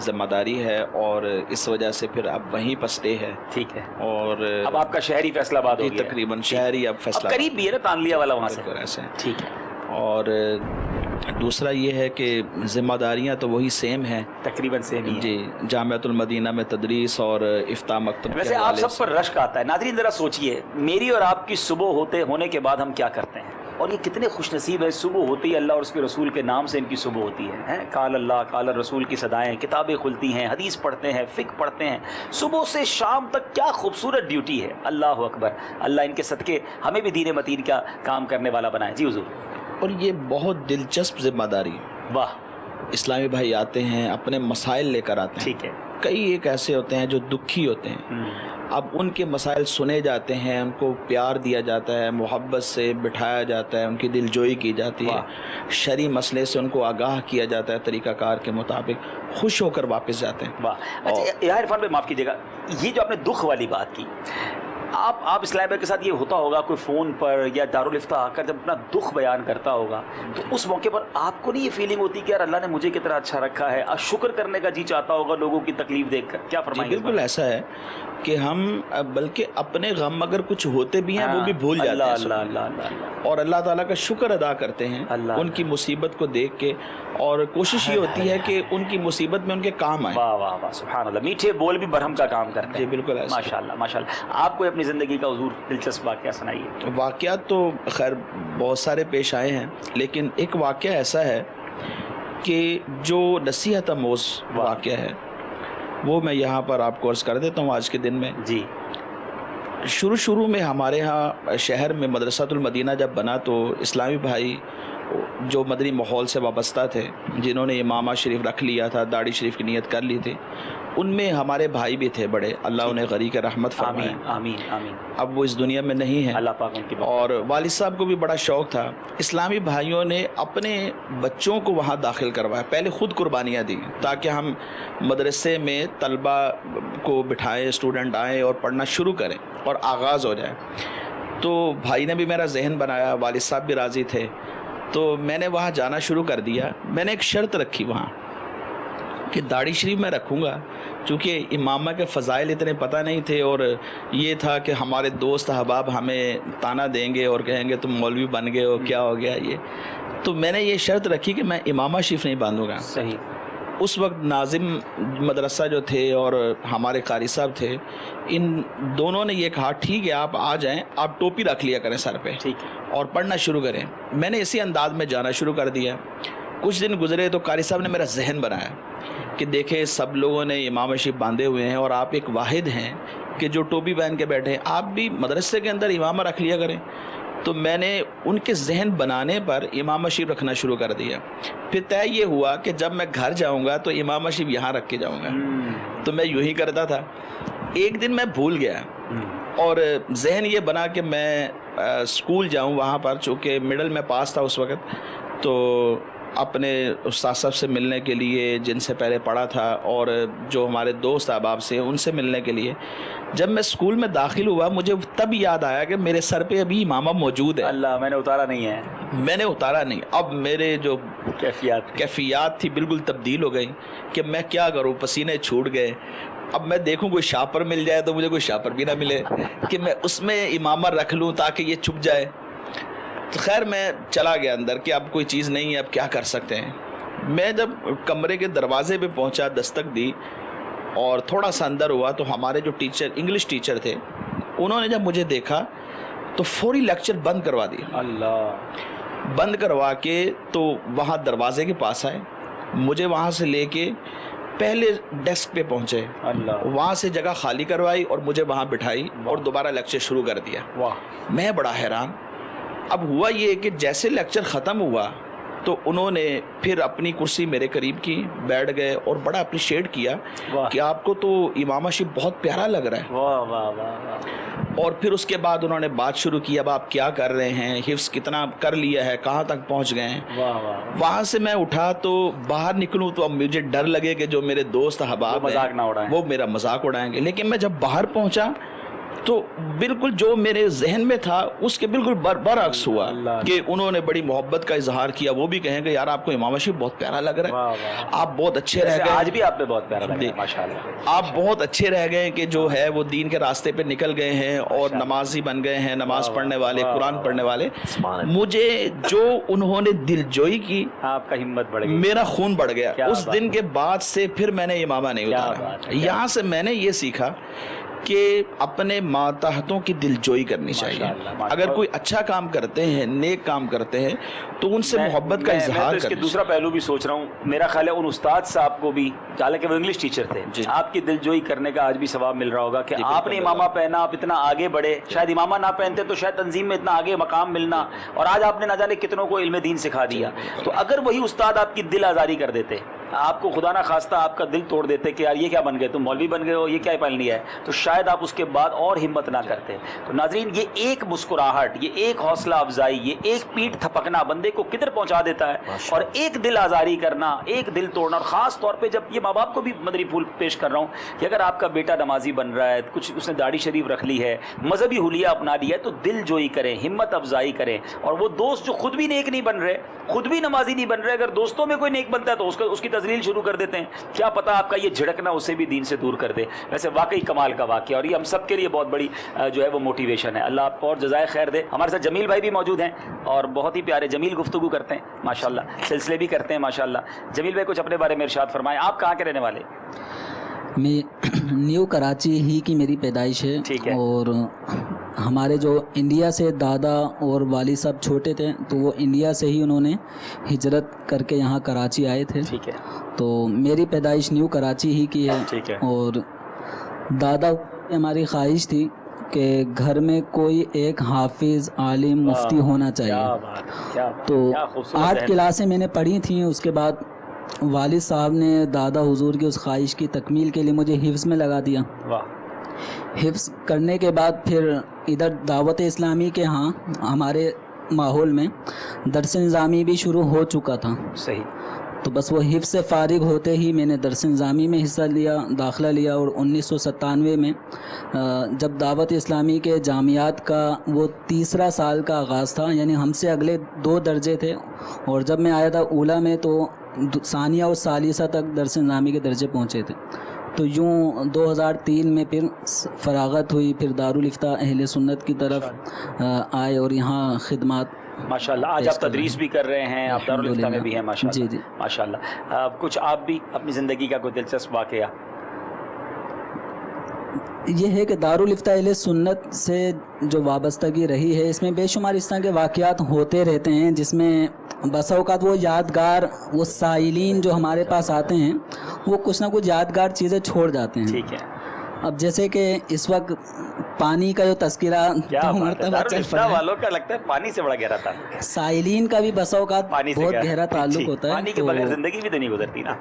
ذمہ داری ہے اور اس وجہ سے پھر اب وہیں پر اسٹے ہے. ٹھیک ہے. اور اب آپ کا شہری فیصل آباد ہو گیا تقریباً شہری اب فیصل آباد قریب بھی ہے نا تاندلیہ والا وہاں سے. ایسے ٹھیک ہے. اور دوسرا یہ ہے کہ ذمہ داریاں تو وہی سیم ہیں، تقریباً سیم ہی. جی، جامعۃ المدینہ میں تدریس اور افتاح مکتب. ویسے آپ سب پر رشک آتا ہے. ناظرین ذرا سوچئے، میری اور آپ کی صبح ہونے کے بعد ہم کیا کرتے ہیں، اور یہ کتنے خوش نصیب ہے. صبح ہوتے ہی اللہ اور اس کے رسول کے نام سے ان کی صبح ہوتی ہے. قال اللہ قال رسول کی صدائیں، کتابیں کھلتی ہیں، حدیث پڑھتے ہیں، فقہ پڑھتے ہیں. صبح سے شام تک کیا خوبصورت ڈیوٹی ہے. اللہ اکبر. اللہ ان کے صدقے ہمیں بھی دین متین کا کام کرنے والا بنائے. جی حضور. اور یہ بہت دلچسپ ذمہ داری. واہ. اسلامی بھائی آتے ہیں، اپنے مسائل لے کر آتے ہیں. ٹھیک ہے. کئی ایک ایسے ہوتے ہیں جو دکھی ہوتے ہیں، اب ان کے مسائل سنے جاتے ہیں، ان کو پیار دیا جاتا ہے، محبت سے بٹھایا جاتا ہے، ان کی دل جوئی کی جاتی ہے، شرعی مسئلے سے ان کو آگاہ کیا جاتا ہے طریقہ کار کے مطابق، خوش ہو کر واپس جاتے ہیں. واہ. اچھا عرفان بھائی معاف کیجیے گا، یہ جو آپ نے دکھ والی بات کی، آپ اسلام بھائی کے ساتھ یہ ہوتا ہوگا کوئی فون پر یا دارالفتہ آ کر جب اپنا دکھ بیان کرتا ہوگا تو اس موقع پر آپ کو نہیں یہ فیلنگ ہوتی کہ یار اللہ نے مجھے کتنا اچھا رکھا ہے، اور شکر کرنے کا جی چاہتا ہوگا لوگوں کی تکلیف دیکھ کر؟ کیا فرمائیں گے؟ بالکل ایسا ہے کہ ہم بلکہ اپنے غم اگر کچھ ہوتے بھی ہیں وہ بھی بھول جاتے ہیں اور اللہ تعالیٰ کا شکر ادا کرتے ہیں ان کی مصیبت کو دیکھ کے، اور کوشش یہ ہوتی ہے کہ ان کی مصیبت میں ان کے کام آئے. واہ واہ واہ، سبحان اللہ. میٹھے بول بھی برہم کا کام کرتے ہیں. جی بالکل ایسا. ماشاءاللہ ماشاءاللہ. آپ کو اپنی زندگی کا حضور دلچسپ واقعہ سنائیے. واقعات تو خیر بہت سارے پیش آئے ہیں، لیکن ایک واقعہ ایسا ہے کہ جو نصیحت آموز واقعہ ہے وہ میں یہاں پر آپ کو عرض کر دیتا ہوں آج کے دن میں. جی. شروع میں ہمارے ہاں شہر میں مدرسۃ المدینہ جب بنا تو اسلامی بھائی جو مدنی ماحول سے وابستہ تھے، جنہوں نے امامہ شریف رکھ لیا تھا، داڑھی شریف کی نیت کر لی تھی، ان میں ہمارے بھائی بھی تھے بڑے، اللہ انہیں غریق رحمت فرمائے، آمین آمین۔ اب وہ اس دنیا میں نہیں ہیں، اللہ پاک ان کی اور والد صاحب کو بھی بڑا شوق تھا۔ اسلامی بھائیوں نے اپنے بچوں کو وہاں داخل کروایا، پہلے خود قربانیاں دی تاکہ ہم مدرسے میں طلبہ کو بٹھائیں، اسٹوڈنٹ آئیں اور پڑھنا شروع کریں اور آغاز ہو جائے۔ تو بھائی نے بھی میرا ذہن بنایا، والد صاحب بھی راضی تھے، تو میں نے وہاں جانا شروع کر دیا۔ میں نے ایک شرط رکھی وہاں کہ داڑھی شریف میں رکھوں گا، چونکہ امامہ کے فضائل اتنے پتہ نہیں تھے، اور یہ تھا کہ ہمارے دوست احباب ہمیں تانا دیں گے اور کہیں گے تم مولوی بن گئے ہو، کیا ہو گیا یہ۔ تو میں نے یہ شرط رکھی کہ میں امامہ شریف نہیں باندھوں گا۔ صحیح۔ اس وقت ناظم مدرسہ جو تھے اور ہمارے قاری صاحب تھے، ان دونوں نے یہ کہا ٹھیک ہے آپ آ جائیں، آپ ٹوپی رکھ لیا کریں سر پہ اور پڑھنا شروع کریں۔ میں نے اسی انداز میں جانا شروع کر دیا۔ کچھ دن گزرے تو قاری صاحب نے میرا ذہن بنایا کہ دیکھیں سب لوگوں نے امام شریف باندھے ہوئے ہیں اور آپ ایک واحد ہیں کہ جو ٹوپی پہن کے بیٹھے ہیں، آپ بھی مدرسے کے اندر امامہ رکھ لیا کریں۔ تو میں نے ان کے ذہن بنانے پر امام شریف رکھنا شروع کر دیا۔ پھر طے یہ ہوا کہ جب میں گھر جاؤں گا تو امام شریف یہاں رکھ کے جاؤں گا۔ تو میں یوں ہی کرتا تھا۔ ایک دن میں بھول گیا اور ذہن یہ بنا کہ میں اسکول جاؤں وہاں پر، چونکہ مڈل میں پاس تھا اس وقت، تو اپنے استاد صاحب سے ملنے کے لیے جن سے پہلے پڑھا تھا اور جو ہمارے دوست احباب سے ان سے ملنے کے لیے جب میں اسکول میں داخل ہوا، مجھے تب یاد آیا کہ میرے سر پہ ابھی امامہ موجود ہے۔ اللہ، میں نے اتارا نہیں ہے۔ میں نے اتارا نہیں۔ اب میرے جو کیفیات تھی بالکل تبدیل ہو گئی کہ میں کیا کروں، پسینے چھوٹ گئے۔ اب میں دیکھوں کوئی شاپر مل جائے تو مجھے کوئی شاپر بھی نہ ملے کہ میں اس میں امامہ رکھ لوں تاکہ یہ چھپ جائے۔ تو خیر میں چلا گیا اندر کہ اب کوئی چیز نہیں ہے، اب کیا کر سکتے ہیں۔ میں جب کمرے کے دروازے پہ پہنچا، دستک دی اور تھوڑا سا اندر ہوا تو ہمارے جو ٹیچر، انگلش ٹیچر تھے، انہوں نے جب مجھے دیکھا تو فوری لیکچر بند کروا دیا۔ اللہ، بند کروا کے تو وہاں دروازے کے پاس آئے، مجھے وہاں سے لے کے پہلے ڈیسک پہ پہنچے، وہاں سے جگہ خالی کروائی اور مجھے وہاں بٹھائی اور دوبارہ لیکچر شروع کر دیا۔ میں بڑا حیران۔ اب ہوا یہ کہ جیسے لیکچر ختم ہوا تو انہوں نے پھر اپنی کرسی میرے قریب کی، بیٹھ گئے اور بڑا اپریشیٹ کیا کہ آپ کو تو امامہ شریف بہت پیارا لگ رہا ہے۔ واہ واہ واہ۔ اور پھر اس کے بعد انہوں نے بات شروع کی، اب آپ کیا کر رہے ہیں، حفظ کتنا کر لیا ہے، کہاں تک پہنچ گئے ہیں۔ وہاں سے میں اٹھا تو باہر نکلوں تو اب مجھے ڈر لگے کہ جو میرے دوست احباب ہیں وہ میرا مذاق اڑائیں گے، لیکن میں جب باہر پہنچا تو بالکل جو میرے ذہن میں تھا اس کے بالکل برعکس ہوا کہ انہوں نے بڑی محبت کا اظہار کیا۔ وہ بھی کہیں کہ یار آپ کو امام شریف بہت پیارا لگ رہا ہے، آپ بہت اچھے رہ گئے، آج بھی آپ پہ بہت پیارا لگ رہا ہے ماشاءاللہ، آپ بہت اچھے رہ گئے کہ جو ہے وہ دین کے راستے پہ نکل گئے ہیں اور نمازی بن گئے ہیں، نماز پڑھنے والے، قرآن پڑھنے والے۔ مجھے جو انہوں نے دل جوئی کی، آپ کا ہمت بڑھ گئی، میرا خون بڑھ گیا۔ اس دن کے بعد سے پھر میں نے امامہ نہیں اتارا۔ یہاں سے میں نے یہ سیکھا کہ اپنے ماتحتوں کی دل جوئی کرنی چاہیے۔ اگر کوئی اچھا کام کرتے ہیں، نیک کام کرتے ہیں تو ان سے محبت کا اظہار کریں۔ دوسرا پہلو بھی سوچ رہا ہوں، میرا خیال ہے ان استاد صاحب کو بھی، حالانکہ وہ انگلش ٹیچر تھے، آپ کی دل جوئی کرنے کا آج بھی ثواب مل رہا ہوگا کہ آپ نے امامہ پہنا، آپ اتنا آگے بڑھے۔ شاید امامہ نہ پہنتے تو شاید تنظیم میں اتنا آگے مقام ملنا، اور آج آپ نے نہ جانے کتنوں کو علم دین سکھا دیا۔ تو اگر وہی استاد آپ کی دل آزاری کر دیتے، آپ کو خدا نہ خواستہ آپ کا دل توڑ دیتے کہ یار یہ کیا بن گئے، تم مولوی بن گئے ہو، یہ کیا پہن لیا ہے، تو شاید آپ اس کے بعد اور ہمت نہ کرتے۔ تو ناظرین، یہ ایک مسکراہٹ، یہ ایک حوصلہ افزائی، یہ ایک پیٹھ تھپکنا بندے کو کدھر پہنچا دیتا ہے، اور ایک دل آزاری کرنا، ایک دل توڑنا۔ اور خاص طور پہ جب یہ ماں باپ کو بھی مدنی پھول پیش کر رہا ہوں کہ اگر آپ کا بیٹا نمازی بن رہا ہے، کچھ اس نے داڑھی شریف رکھ لی ہے، مذہبی حلیہ اپنا لیا ہے، تو دل جوئی کریں، ہمت افزائی کریں۔ اور وہ دوست جو خود بھی نیک نہیں بن رہے، خود بھی نمازی نہیں بن رہے، اگر دوستوں میں کوئی نیک بنتا ہے تو اس کی تذلیل شروع کر دیتے ہیں۔ کیا پتا آپ کا یہ جھڑکنا اسے بھی دین سے دور کر دے۔ ویسے واقعی کمال کا واقعہ، اور یہ ہم سب کے لیے بہت بڑی جو ہے وہ موٹیویشن ہے۔ اللہ آپ کو اور جزائے خیر دے۔ ہمارے ساتھ جمیل بھائی بھی موجود ہیں اور بہت ہی پیارے جمیل گفتگو کرتے ہیں ماشاءاللہ، سلسلے بھی کرتے ہیں ماشاءاللہ۔ جمیل بھائی کچھ اپنے بارے میں ارشاد فرمائیں، آپ کہاں کے رہنے والے؟ میں نیو کراچی ہی کی میری پیدائش ہے، اور ہمارے جو انڈیا سے دادا اور والد صاحب چھوٹے تھے تو وہ انڈیا سے ہی انہوں نے ہجرت کر کے یہاں کراچی آئے تھے۔ تو میری پیدائش نیو کراچی ہی کی ہے، اور دادا ہماری خواہش تھی کہ گھر میں کوئی ایک حافظ عالم مفتی ہونا چاہیے. تو 8 کلاسیں میں نے پڑھی تھیں. اس کے بعد والد صاحب نے دادا حضور کی اس خواہش کی تکمیل کے لیے مجھے حفظ میں لگا دیا. حفظ کرنے کے بعد پھر ادھر دعوت اسلامی کے ہاں ہمارے ماحول میں درس نظامی بھی شروع ہو چکا تھا. صحیح. تو بس وہ حفظ سے فارغ ہوتے ہی میں نے درس نظامی میں حصہ لیا، داخلہ لیا. اور 1997 میں جب دعوت اسلامی کے جامعات کا وہ 3را سال کا آغاز تھا، یعنی ہم سے اگلے 2 درجے تھے، اور جب میں آیا تھا اولا میں تو ثانیہ اور ثالثہ تک درس نظامی کے درجے پہنچے تھے. تو یوں 2003 میں پھر فراغت ہوئی، پھر دارالفتاء اہل سنت کی طرف آئے اور یہاں خدمات. ماشاءاللہ آج آپ تدریس بھی کر رہے ہیں، آپ دارالفتاء میں بھی ہیں. ماشاءاللہ. جی. ماشاءاللہ. کچھ آپ بھی اپنی زندگی کا کوئی دلچسپ واقعہ؟ یہ ہے کہ دارالفتاء اہل سنت سے جو وابستگی رہی ہے، اس میں بے شمار اس طرح کے واقعات ہوتے رہتے ہیں، جس میں بسا اوقات وہ یادگار، وہ سائلین جو ہمارے پاس آتے ہیں وہ کچھ نہ کچھ یادگار چیزیں چھوڑ جاتے ہیں. ٹھیک ہے. اب جیسے کہ اس وقت پانی کا جو تذکرہ والوں کا لگتا ہے پانی سے بڑا گہرا تعلق، سائلین کا بھی بسا اوقات بہت گہرا تعلق ہوتا ہے. پانی کے بغیر زندگی بھی تو نہیں گزرتی نا.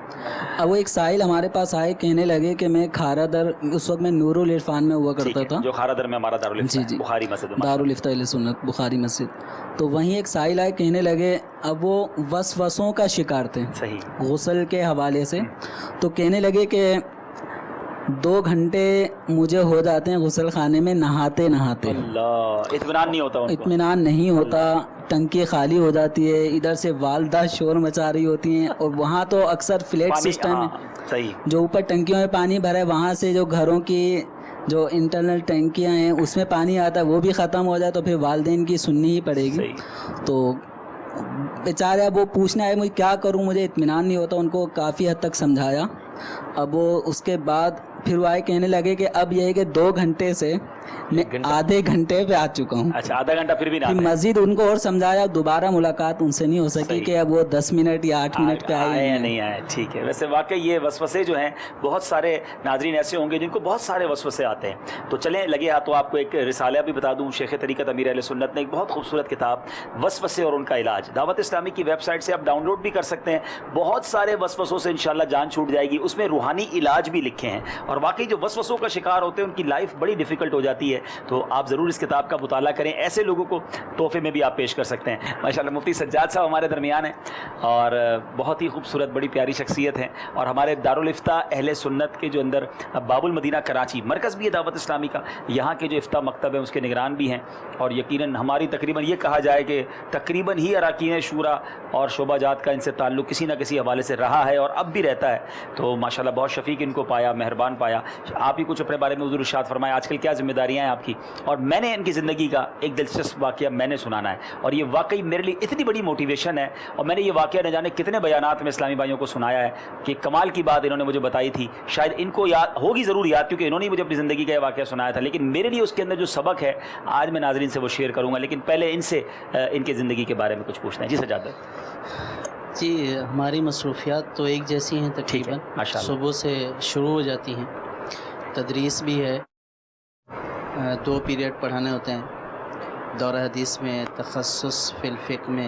اب وہ ایک سائل ہمارے پاس آئے، کہنے لگے کہ میں کھارا در، اس وقت میں نور العرفان میں ہوا کرتا تھا، جو کھارا در میں ہمارا دارالفتاء بخاری مسجد، دارالفتاء اہل سنت بخاری مسجد. تو وہیں ایک سائل آئے، کہنے لگے، اب وہ وسوسوں کا شکار تھے غسل کے حوالے سے. تو کہنے لگے کہ 2 گھنٹے مجھے ہو جاتے ہیں غسل خانے میں نہاتے نہاتے. اللہ، اطمینان نہیں ہوتا. اطمینان نہیں ہوتا. ٹنکی خالی ہو جاتی ہے، ادھر سے والدہ شور مچا رہی ہوتی ہیں، اور وہاں تو اکثر فلیٹ سسٹم ہے، جو اوپر ٹنکیوں میں پانی بھرا ہے، وہاں سے جو گھروں کی جو انٹرنل ٹینکیاں ہیں اس میں پانی آتا ہے، وہ بھی ختم ہو جائے تو پھر والدین کی سننی ہی پڑے گی. تو بیچارے اب وہ پوچھنے آئے مجھے کیا کروں، مجھے اطمینان نہیں ہوتا. ان کو کافی حد تک سمجھایا. اب وہ اس کے بعد پھر وہ آئے، کہنے لگے کہ اب یہ ہے کہ 2 گھنٹے سے میں آدھے گھنٹے پہ آ چکا ہوں. اچھا، آدھا گھنٹہ پھر بھی نہ. مزید ان کو اور سمجھایا، دوبارہ ملاقات ان سے نہیں ہو سکی کہ اب وہ 10 منٹ یا 8 منٹ پہ آئے یا نہیں آئے. ٹھیک ہے. ویسے واقعی یہ وسوسے جو ہیں، بہت سارے ناظرین ایسے ہوں گے جن کو بہت سارے وسوسے آتے ہیں. تو چلیں لگے ہاتھوں آپ کو ایک رسالہ بھی بتا دوں. شیخ طریقت امیر اہل سنت نے ایک بہت خوبصورت کتاب وسوسے اور ان کا علاج، دعوت اسلامی کی ویب سائٹ سے آپ ڈاؤن لوڈ بھی کر سکتے ہیں. بہت سارے وسوسوں سے انشاءاللہ جان چھوٹ جائے گی. اس میں روحانی علاج بھی لکھے ہیں، اور واقعی جو وسوسوں کا شکار ہوتے ہیں ان کی لائف بڑی ڈیفیکلٹ ہو جاتی ہے. تو آپ ضرور اس کتاب کا مطالعہ کریں. ایسے لوگوں کو تحفے میں بھی آپ پیش کر سکتے ہیں. ماشاءاللہ مفتی سجاد صاحب ہمارے درمیان ہیں، اور بہت ہی خوبصورت بڑی پیاری شخصیت ہیں، اور ہمارے دارالفتاء اہل سنت کے جو اندر باب المدینہ کراچی مرکز بھی ہے دعوت اسلامی کا، یہاں کے جو افتاء مکتب ہیں اس کے نگران بھی ہیں. اور یقیناً ہماری تقریباً یہ کہا جائے کہ تقریباً ہی اراکین شورا اور شعبہ جات کا ان سے تعلق کسی نہ کسی حوالے سے رہا ہے اور اب بھی رہتا ہے. تو ماشاءاللہ بہت شفیق ان کو پایا، مہربان پایا. آپ ہی کچھ اپنے بارے میں حضور ارشاد فرمائیں، آج کل کیا ذمہ داریاں ہیں آپ کی. اور میں نے ان کی زندگی کا ایک دلچسپ واقعہ میں نے سنانا ہے، اور یہ واقعی میرے لیے اتنی بڑی موٹیویشن ہے. اور میں نے یہ واقعہ نہ جانے کتنے بیانات میں اسلامی بھائیوں کو سنایا ہے کہ کمال کی بات انہوں نے مجھے بتائی تھی. شاید ان کو یاد ہوگی ضرور یاد، کیونکہ انہوں نے مجھے اپنی زندگی کا یہ واقعہ سنایا تھا. لیکن میرے لیے اس کے اندر جو سبق ہے آج میں ناظرین سے وہ شیئر کروں گا. لیکن پہلے ان سے ان کی زندگی کے بارے میں کچھ پوچھنا ہے. جی سجاد بھائی. جی، ہماری مصروفیات تو ایک جیسی ہیں تقریباً. صبح سے شروع ہو جاتی ہیں، تدریس بھی ہے، 2 پیریڈ پڑھانے ہوتے ہیں، دورہ حدیث میں، تخصص فی الفقہ میں،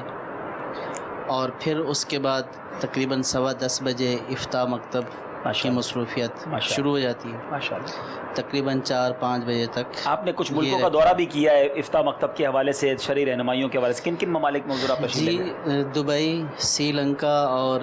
اور پھر اس کے بعد تقریباً 10:15 بجے افتاء مکتب کی مصروفیت شروع ہو جاتی ہے، تقریباً 4-5 بجے تک. آپ نے کچھ ملکوں کا دورہ بھی کیا ہے افتاء مکتب کے حوالے سے، شرعی رہنمائیوں کے حوالے سے. کن کن ممالک میں حضور آپ تشریف لے گئے؟ جی، دبئی، سری لنکا اور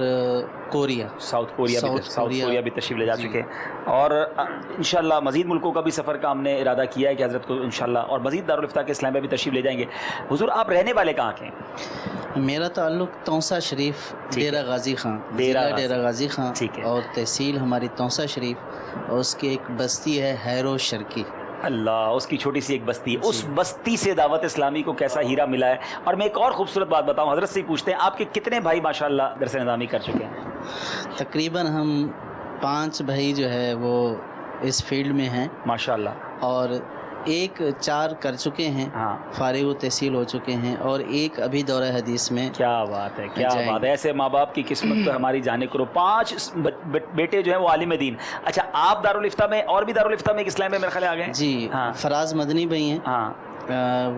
کوریا، ساؤتھ کوریا بھی تشریف لے جا چکے. اور انشاءاللہ مزید ملکوں کا بھی سفر کا ہم نے ارادہ کیا ہے کہ حضرت کو انشاءاللہ، اور مزید دارالفتاء کے اسلام میں بھی تشریف لے جائیں گے. حضور آپ رہنے والے کہاں کے ہیں؟ میرا تعلق توسا شریف، ڈیرہ غازی خان، ڈیرہ غازی خان، اور تحصیل ہماری توسا شریف، اور اس کی ایک بستی ہے حیرو شرکی. اللہ، اس کی چھوٹی سی ایک بستی ہے. اس بستی سے دعوت اسلامی کو کیسا ہیرا ملا ہے. اور میں ایک اور خوبصورت بات بتاؤں، حضرت سے پوچھتے ہیں آپ کے کتنے بھائی ماشاءاللہ درس نظامی کر چکے ہیں؟ تقریباً ہم 5 بھائی جو ہے وہ اس فیلڈ میں ہیں ماشاءاللہ، اور ایک 4 کر چکے ہیں, فارغ و تحصیل ہو چکے ہیں, اور ایک ابھی دورہ حدیث میں. کیا بات ہے, کیا بات ہے. ایسے ماں باپ کی قسمت تو ہماری جانے کرو. 5 بیٹے جو ہیں وہ عالم دین. اچھا آپ دارالفتہ میں اور بھی دارالفتہ میں ایک اسلام میں میرے خیال آ گئے ہیں. جی فراز مدنی بھائی ہیں,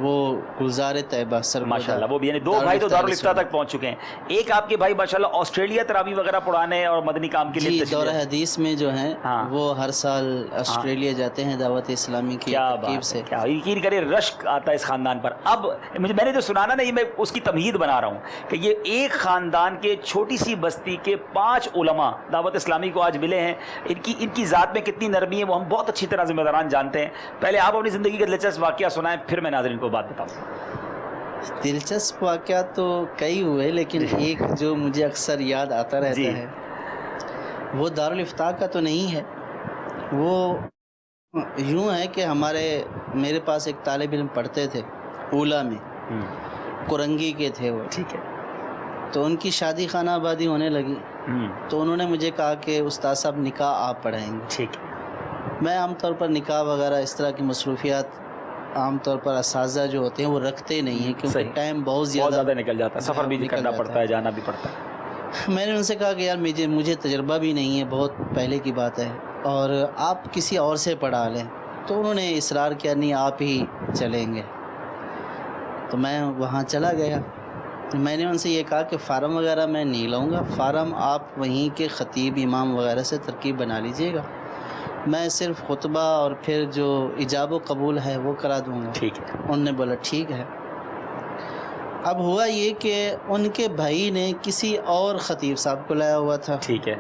وہ گلزار طیبہ سر ماشاءاللہ, وہ بھی یعنی 2 بھائی تو دارالفتہ تک پہنچ چکے ہیں. ایک آپ کے بھائی ماشاءاللہ آسٹریلیا تراویح وغیرہ پڑھانے اور مدنی کام کے لیے دورہ حدیث میں جو ہیں وہ ہر سال آسٹریلیا جاتے ہیں دعوت اسلامی کی ترکیب سے. کیا یقین کرے رشک آتا ہے اس خاندان پر. اب میں نے جو سنانا نا, یہ میں اس کی تمہید بنا رہا ہوں کہ یہ ایک خاندان کے چھوٹی سی بستی کے 5 علماء دعوت اسلامی کو آج ملے ہیں. ان کی ذات میں کتنی نرمی ہے وہ ہم بہت اچھی طرح ذمہ داران جانتے ہیں. پہلے آپ اپنی زندگی کا دلچسپ واقعہ سنائیں, پھر میں ناظرین کو بات بتاؤں. دلچسپ واقعات تو کئی ہوئے, لیکن ایک جو مجھے اکثر یاد آتا رہتا ہے وہ دارالفتہ کا تو نہیں ہے. وہ یوں ہے کہ میرے پاس ایک طالب علم پڑھتے تھے اولا میں, کرنگی کے تھے وہ. ٹھیک ہے. تو ان کی شادی خانہ آبادی ہونے لگی, تو انہوں نے مجھے کہا کہ استاد صاحب نکاح آپ پڑھائیں گے. ٹھیک ہے. میں عام طور پر نکاح وغیرہ اس طرح کی مصروفیات عام طور پر اساتذہ جو ہوتے ہیں وہ رکھتے نہیں ہیں, کیونکہ ٹائم بہت زیادہ نکل جاتا ہے, سفر بھی کرنا پڑتا ہے, جانا بھی پڑتا ہے. میں نے ان سے کہا کہ یار مجھے تجربہ بھی نہیں ہے, بہت پہلے کی بات ہے, اور آپ کسی اور سے پڑھا لیں. تو انہوں نے اصرار کیا, نہیں آپ ہی چلیں گے. تو میں وہاں چلا گیا. میں نے ان سے یہ کہا کہ فارم وغیرہ میں نہیں لاؤں گا, فارم آپ وہیں کے خطیب امام وغیرہ سے ترکیب بنا لیجئے گا, میں صرف خطبہ اور پھر جو ایجاب و قبول ہے وہ کرا دوں گا. ٹھیک ہے. انہوں نے بولا ٹھیک ہے. اب ہوا یہ کہ ان کے بھائی نے کسی اور خطیب صاحب کو لایا ہوا تھا. ٹھیک ہے.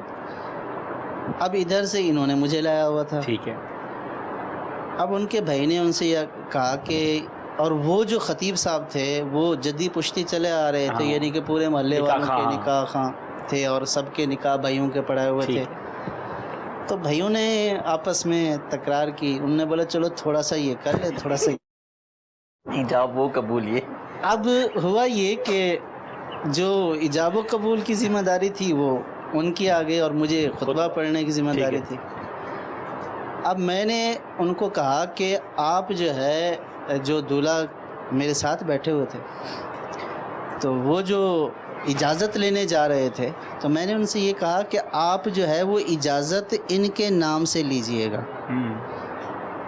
اب ادھر سے انہوں نے مجھے لایا ہوا تھا. ٹھیک ہے. اب ان کے بھائی نے ان سے یہ کہا کہ, اور وہ جو خطیب صاحب تھے وہ جدی پشتی چلے آ رہے تھے, یعنی کہ پورے محلے والوں کے نکاح خاں تھے اور سب کے نکاح بھائیوں کے پڑھائے ہوئے تھے. تو بھائیوں نے آپس میں تکرار کی. انہوں نے بولا چلو تھوڑا سا یہ کر لے, تھوڑا سا ایجاب و قبول. یہ اب ہوا یہ کہ جو ایجاب و قبول کی ذمہ داری تھی وہ ان کی آ گئی, اور مجھے خطبہ پڑھنے کی ذمہ داری تھی. اب میں نے ان کو کہا کہ آپ جو ہے, جو دولہا میرے ساتھ بیٹھے ہوئے تھے, تو وہ جو اجازت لینے جا رہے تھے, تو میں نے ان سے یہ کہا کہ آپ جو ہے وہ اجازت ان کے نام سے لیجئے گا.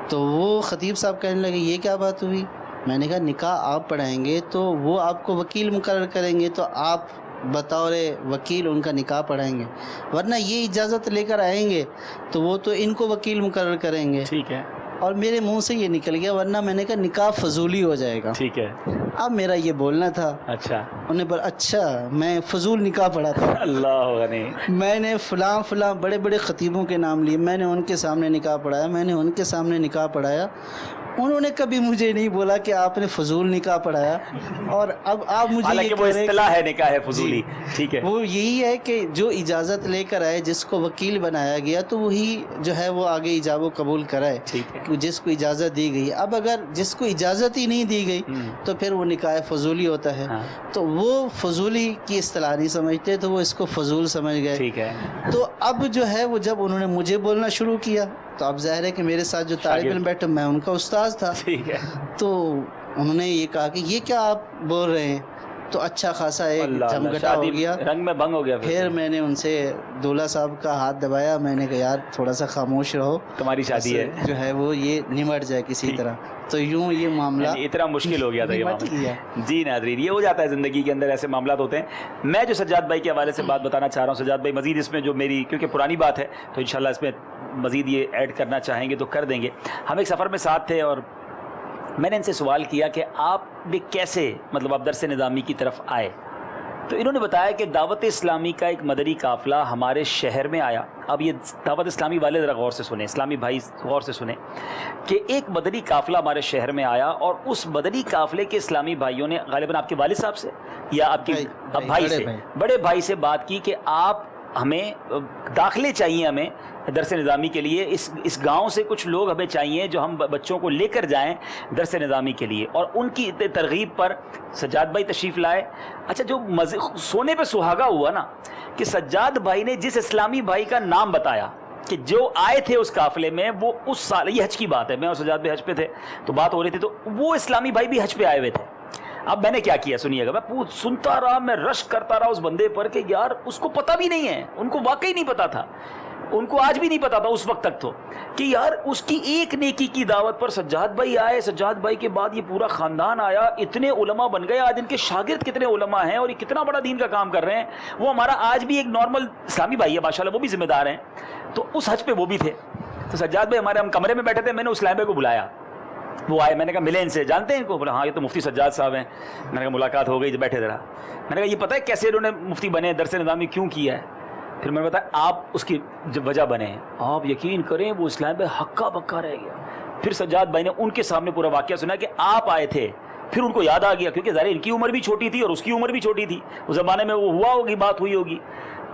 تو وہ خطیب صاحب کہنے لگے یہ کیا بات ہوئی. میں نے کہا نکاح آپ پڑھائیں گے تو وہ آپ کو وکیل مقرر کریں گے, تو آپ بطور وکیل ان کا نکاح پڑھائیں گے, ورنہ یہ اجازت لے کر آئیں گے تو وہ تو ان کو وکیل مقرر کریں گے. ٹھیک ہے. اور میرے منہ سے یہ نکل گیا, ورنہ میں نے کہا نکاح فضولی ہو جائے گا. ٹھیک ہے. اب میرا یہ بولنا تھا. اچھا. انہوں نے بولا اچھا میں فضول نکاح پڑھا تھا. اللہ غنی. میں نے فلاں بڑے بڑے خطیبوں کے نام لیے, میں نے ان کے سامنے نکاح پڑھایا, میں نے ان کے سامنے نکاح پڑھایا. انہوں نے کبھی مجھے نہیں بولا کہ آپ نے فضول نکاح پڑھایا. اور اب آپ مجھے حالانکہ وہ اصطلاح ہے نکاح ہے فضولی. ٹھیک ہے. وہ یہی ہے کہ جو اجازت لے کر آئے, جس کو وکیل بنایا گیا, تو وہی جو ہے وہ آگے ایجاب و قبول کرائے, جس کو اجازت دی گئی. اب اگر جس کو اجازت ہی نہیں دی گئی تو پھر وہ نکاح فضولی ہوتا ہے. تو وہ فضولی کی اصطلاح نہیں سمجھتے, تو وہ اس کو فضول سمجھ گئے. ٹھیک ہے. تو اب جو ہے وہ جب انہوں نے مجھے بولنا شروع کیا, تو اب ظاہر ہے کہ میرے ساتھ جو طالب علم بیٹھے, میں ان کا استاذ تھا. ٹھیک ہے. تو انہوں نے یہ کہا کہ یہ کیا آپ بول رہے ہیں, تو اچھا خاصا ایک جھمگٹا ہو گیا, رنگ میں بھنگ ہو گیا. پھر میں نے ان سے دولہا صاحب کا ہاتھ دبایا, میں نے کہا یار تھوڑا سا خاموش رہو, تمہاری شادی ہے, جو ہے وہ یہ نمٹ جائے کسی طرح. تو یوں یہ معاملہ اتنا مشکل ہو گیا تھا یہ معاملہ. جی ناظرین, یہ ہو جاتا ہے زندگی کے اندر, ایسے معاملات ہوتے ہیں. میں جو سجاد بھائی کے حوالے سے بات بتانا چاہ رہا ہوں, سجاد بھائی مزید اس میں جو میری, کیونکہ پرانی بات ہے تو انشاءاللہ اس میں مزید یہ ایڈ کرنا چاہیں گے تو کر دیں گے. ہم ایک سفر میں ساتھ تھے اور میں نے ان سے سوال کیا کہ آپ بھی کیسے, مطلب آپ درس نظامی کی طرف آئے. تو انہوں نے بتایا کہ دعوت اسلامی کا ایک مدنی قافلہ ہمارے شہر میں آیا. اب یہ دعوت اسلامی والے ذرا غور سے سنیں, اسلامی بھائی غور سے سنیں, کہ ایک مدنی قافلہ ہمارے شہر میں آیا, اور اس مدنی قافلے کے اسلامی بھائیوں نے غالباً آپ کے والد صاحب سے یا آپ کے بھائی سے, بڑے بھائی سے بات کی کہ آپ ہمیں داخلے چاہیے, ہمیں درس نظامی کے لیے اس گاؤں سے کچھ لوگ ہمیں چاہیے جو ہم بچوں کو لے کر جائیں درس نظامی کے لیے. اور ان کی ترغیب پر سجاد بھائی تشریف لائے. اچھا, جو سونے پہ سہاگا ہوا نا کہ سجاد بھائی نے جس اسلامی بھائی کا نام بتایا کہ جو آئے تھے اس قافلے میں وہ اس سال، یہ حج کی بات ہے، میں اور سجاد بھائی حج پہ تھے تو بات ہو رہی تھی، تو وہ اسلامی بھائی بھی حج پہ آئے ہوئے تھے. اب میں نے کیا کیا سنیے گا، میں سنتا رہا، میں رشک کرتا رہا اس بندے پر کہ یار اس کو پتہ بھی نہیں ہے، ان کو واقعی نہیں پتا تھا، ان کو آج بھی نہیں پتا تھا اس وقت تک، تو کہ یار اس کی ایک نیکی کی دعوت پر سجاد بھائی آئے، سجاد بھائی کے بعد یہ پورا خاندان آیا، اتنے علماء بن گئے، آج ان کے شاگرد کتنے علماء ہیں اور یہ کتنا بڑا دین کا کام کر رہے ہیں. وہ ہمارا آج بھی ایک نارمل اسلامی بھائی ہے ماشاءاللہ، وہ بھی ذمہ دار ہیں. تو اس حج پہ وہ بھی تھے. تو سجاد بھائی ہمارے، ہم کمرے میں بیٹھے تھے، میں نے اسلام بھائی کو بلایا، وہ آئے، میں نے کہا ملے ان سے، جانتے ہیں ان کو؟ بولا ہاں یہ تو مفتی سجاد صاحب ہیں. میں نے کہا ملاقات ہو گئی، بیٹھے ذرا. میں نے کہا یہ پتہ ہے کیسے انہوں نے مفتی بنے، درس نظامی کیوں کیا ہے؟ پھر میں نے بتایا آپ اس کی وجہ بنے ہیں. آپ یقین کریں وہ اسلام بھائی ہکا بکا رہ گیا. پھر سجاد بھائی نے ان کے سامنے پورا واقعہ سنا کہ آپ آئے تھے. پھر ان کو یاد آ گیا، کیونکہ ظاہر ان کی عمر بھی چھوٹی تھی اور اس کی عمر بھی چھوٹی تھی، اس زمانے میں وہ ہوا ہوگی، بات ہوئی ہوگی.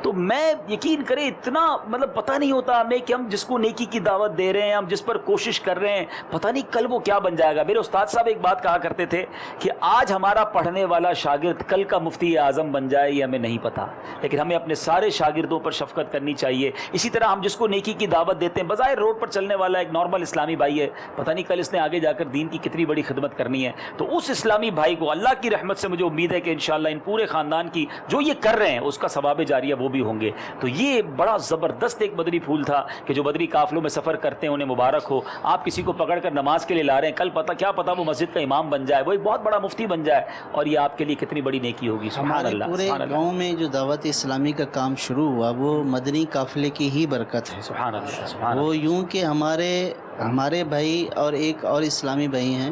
تو میں یقین کریں اتنا مطلب پتہ نہیں ہوتا ہمیں کہ ہم جس کو نیکی کی دعوت دے رہے ہیں، ہم جس پر کوشش کر رہے ہیں، پتہ نہیں کل وہ کیا بن جائے گا. میرے استاد صاحب ایک بات کہا کرتے تھے کہ آج ہمارا پڑھنے والا شاگرد کل کا مفتی اعظم بن جائے یہ ہمیں نہیں پتہ، لیکن ہمیں اپنے سارے شاگردوں پر شفقت کرنی چاہیے. اسی طرح ہم جس کو نیکی کی دعوت دیتے ہیں، بظاہر روڈ پر چلنے والا ایک نارمل اسلامی بھائی ہے، پتہ نہیں کل اس نے آگے جا کر دین کی کتنی بڑی خدمت کرنی ہے. تو اس اسلامی بھائی کو اللہ کی رحمت سے مجھے امید ہے کہ انشاءاللہ ان پورے خاندان کی جو یہ کر رہے ہیں اس کا ثواب جاریہ وہ بھی ہوں گے. تو یہ بڑا زبردست ایک بدری پھول تھا کہ جو بدری قافلوں میں سفر کرتے ہیں انہیں مبارک ہو. آپ کسی کو پکڑ کر نماز کے لیے لا رہے ہیں، کل پتہ کیا پتہ وہ مسجد کا امام بن جائے، وہ ایک بہت بڑا مفتی بن جائے، اور یہ آپ کے لیے کتنی بڑی نیکی ہوگی. سبحان اللہ. پورے گاؤں میں جو دعوت اسلامی کا کام شروع ہوا وہ مدنی قافلے کی ہی برکت ہے. سبحان اللہ. سبحان وہ یوں کہ ہمارے بھائی اور ایک اور اسلامی بھائی ہیں،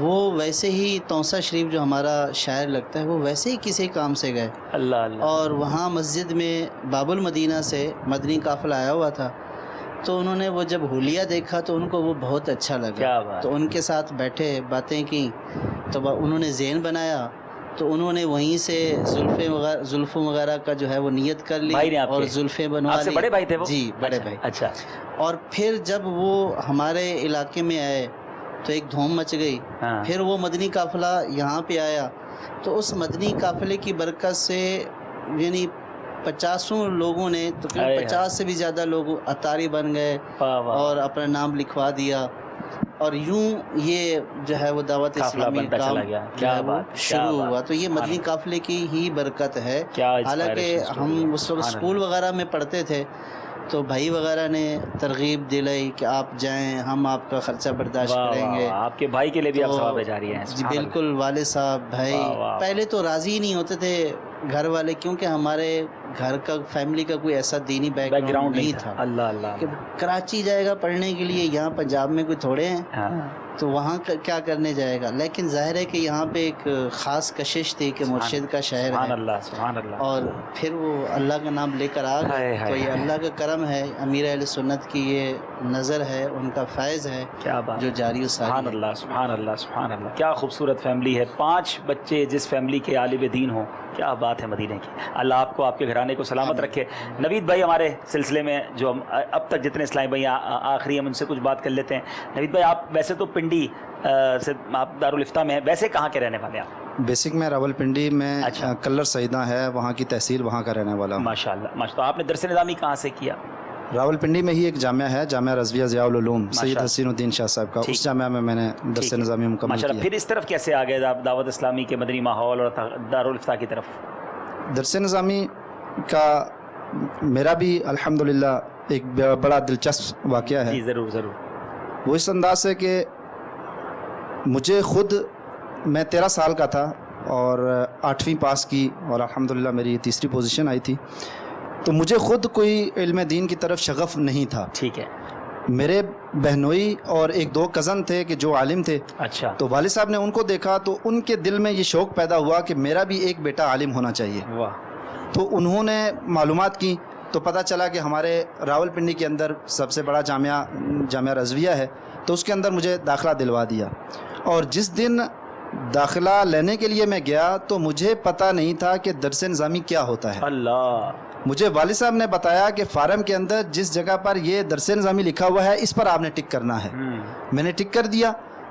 وہ ویسے ہی توسا شریف جو ہمارا شاعر لگتا ہے وہ ویسے ہی کسی کام سے گئے اللہ اللہ، اور وہاں مسجد میں باب المدینہ سے مدنی قافلہ آیا ہوا تھا. تو انہوں نے وہ جب حلیہ دیکھا تو ان کو وہ بہت اچھا لگا. تو ان کے ساتھ بیٹھے باتیں کی، تو انہوں نے ذہن بنایا، تو انہوں نے وہیں سے زلفوں وغیرہ کا جو ہے وہ نیت کر لی اور زلفیں بنوا لی. بڑے بھائی تھے وہ؟ جی بڑے بھائی. اچھا. اور پھر جب وہ ہمارے علاقے میں آئے تو ایک دھوم مچ گئی. پھر وہ مدنی قافلہ یہاں پہ آیا تو اس مدنی قافلے کی برکت سے یعنی 50 لوگوں نے، تو 50 سے بھی زیادہ لوگ اتاری بن گئے اور اپنا نام لکھوا دیا، اور یوں یہ جو ہے وہ دعوت اسلامی کا شروع ہوا. تو یہ مدنی قافلے کی ہی برکت ہے. حالانکہ ہم اس وقت اسکول وغیرہ میں پڑھتے تھے تو بھائی وغیرہ نے ترغیب دلائی کہ آپ جائیں، ہم آپ کا خرچہ برداشت کریں گے. آپ کے بھائی کے لیے بھی آپ ثواب جاری ہیں. جی بالکل. والد صاحب بھائی پہلے تو راضی ہی نہیں ہوتے تھے گھر والے، کیونکہ ہمارے گھر کا فیملی کا کوئی ایسا دینی بیک گراؤنڈ نہیں تھا. اللہ اللہ. کہ کراچی جائے گا پڑھنے کے لیے، یہاں پنجاب میں کوئی تھوڑے ہیں، تو وہاں کیا کرنے جائے گا. لیکن ظاہر ہے کہ یہاں پہ ایک خاص کشش تھی کہ مرشد کا شہر ہے. سبحان اللہ. سبحان اللہ. اور پھر وہ اللہ کا نام لے کر آ گئے. تو یہ اللہ کا کرم ہے، امیر اہل سنت کی یہ نظر ہے، ان کا فیض ہے جو جاری و ساری. سبحان اللہ. سبحان اللہ. سبحان اللہ. کیا خوبصورت فیملی ہے. 5 بچے جس فیملی کے عالم دین ہوں، کیا بات ہے مدینے کی. اللہ آپ کو، آپ کے گھرانے کو سلامت رکھے. نوید بھائی ہمارے سلسلے میں جو ہم اب تک جتنے اسلامی بھائی آخری ہم ان سے کچھ بات کر لیتے ہیں. نوید بھائی آپ ویسے تو پنڈی سے، آپ دارالفتہ میں ہیں، ویسے کہاں کے رہنے والے آپ؟ بیسک میں راول پنڈی میں کلر سیدہ ہے، وہاں کی تحصیل، وہاں کا رہنے والا ہوں. ماشاء اللہ. ماشاء اللہ. آپ نے درس نظامی کہاں سے کیا؟ راول پنڈی میں ہی ایک جامعہ ہے، جامعہ رضویہ ضیاء العلوم سید حسین الدین شاہ صاحب کا، اس جامعہ میں نے درس نظامی مکمل کیا. پھر اس طرف کیسے آ گئے دعوت اسلامی کے مدنی ماحول اور دارالفتہ کی طرف؟ درس نظامی کا میرا بھی الحمدللہ ایک بڑا دلچسپ واقعہ ہے. جی ضرور ضرور. وہ اس انداز سے کہ مجھے خود، میں 13 سال کا تھا اور 8ویں پاس کی اور الحمدللہ میری 3ری پوزیشن آئی تھی، تو مجھے خود کوئی علم دین کی طرف شغف نہیں تھا. ٹھیک ہے. میرے بہنوئی اور 1-2 کزن تھے کہ جو عالم تھے. اچھا. تو والد صاحب نے ان کو دیکھا تو ان کے دل میں یہ شوق پیدا ہوا کہ میرا بھی ایک بیٹا عالم ہونا چاہیے. واہ. تو انہوں نے معلومات کی تو پتہ چلا کہ ہمارے راول پنڈی کے اندر سب سے بڑا جامعہ رضویہ ہے، تو اس کے اندر مجھے داخلہ دلوا دیا. اور جس دن داخلہ لینے کے لیے میں گیا تو مجھے پتہ نہیں تھا کہ درس نظامی کیا ہوتا ہے. اللہ. مجھے والد صاحب نے بتایا کہ فارم کے اندر جس جگہ پر یہ درس نظامی لکھا ہوا ہے اس پر آپ نے ٹک کرنا ہے. میں نے ٹک کر دیا.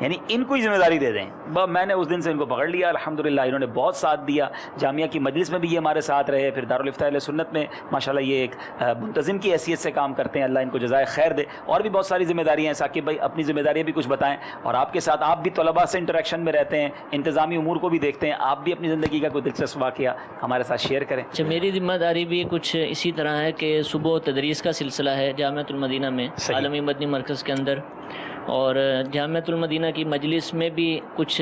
یعنی ان کو ہی ذمہ داری دے دیں. میں نے اس دن سے ان کو پکڑ لیا الحمدللہ. انہوں نے بہت ساتھ دیا. جامعہ کی مجلس میں بھی یہ ہمارے ساتھ رہے, پھر دارالفتاء اہل سنت میں ماشاءاللہ یہ ایک منتظم کی حیثیت سے کام کرتے ہیں. اللہ ان کو جزائے خیر دے. اور بھی بہت ساری ذمہ داریاں ہیں. ثاقب بھائی اپنی ذمہ داریاں بھی کچھ بتائیں, اور آپ کے ساتھ آپ بھی طلباء سے انٹریکشن میں رہتے ہیں, انتظامی امور کو بھی دیکھتے ہیں, آپ بھی اپنی زندگی کا کوئی دلچسپ واقعہ ہمارے ساتھ شیئر کریں. اچھا, میری ذمہ داری بھی کچھ اسی طرح ہے کہ صبح تدریس کا سلسلہ ہے جامعۃ المدینہ میں, عالمی مدنی مرکز کے اندر, اور جامعۃ المدینہ کی مجلس میں بھی کچھ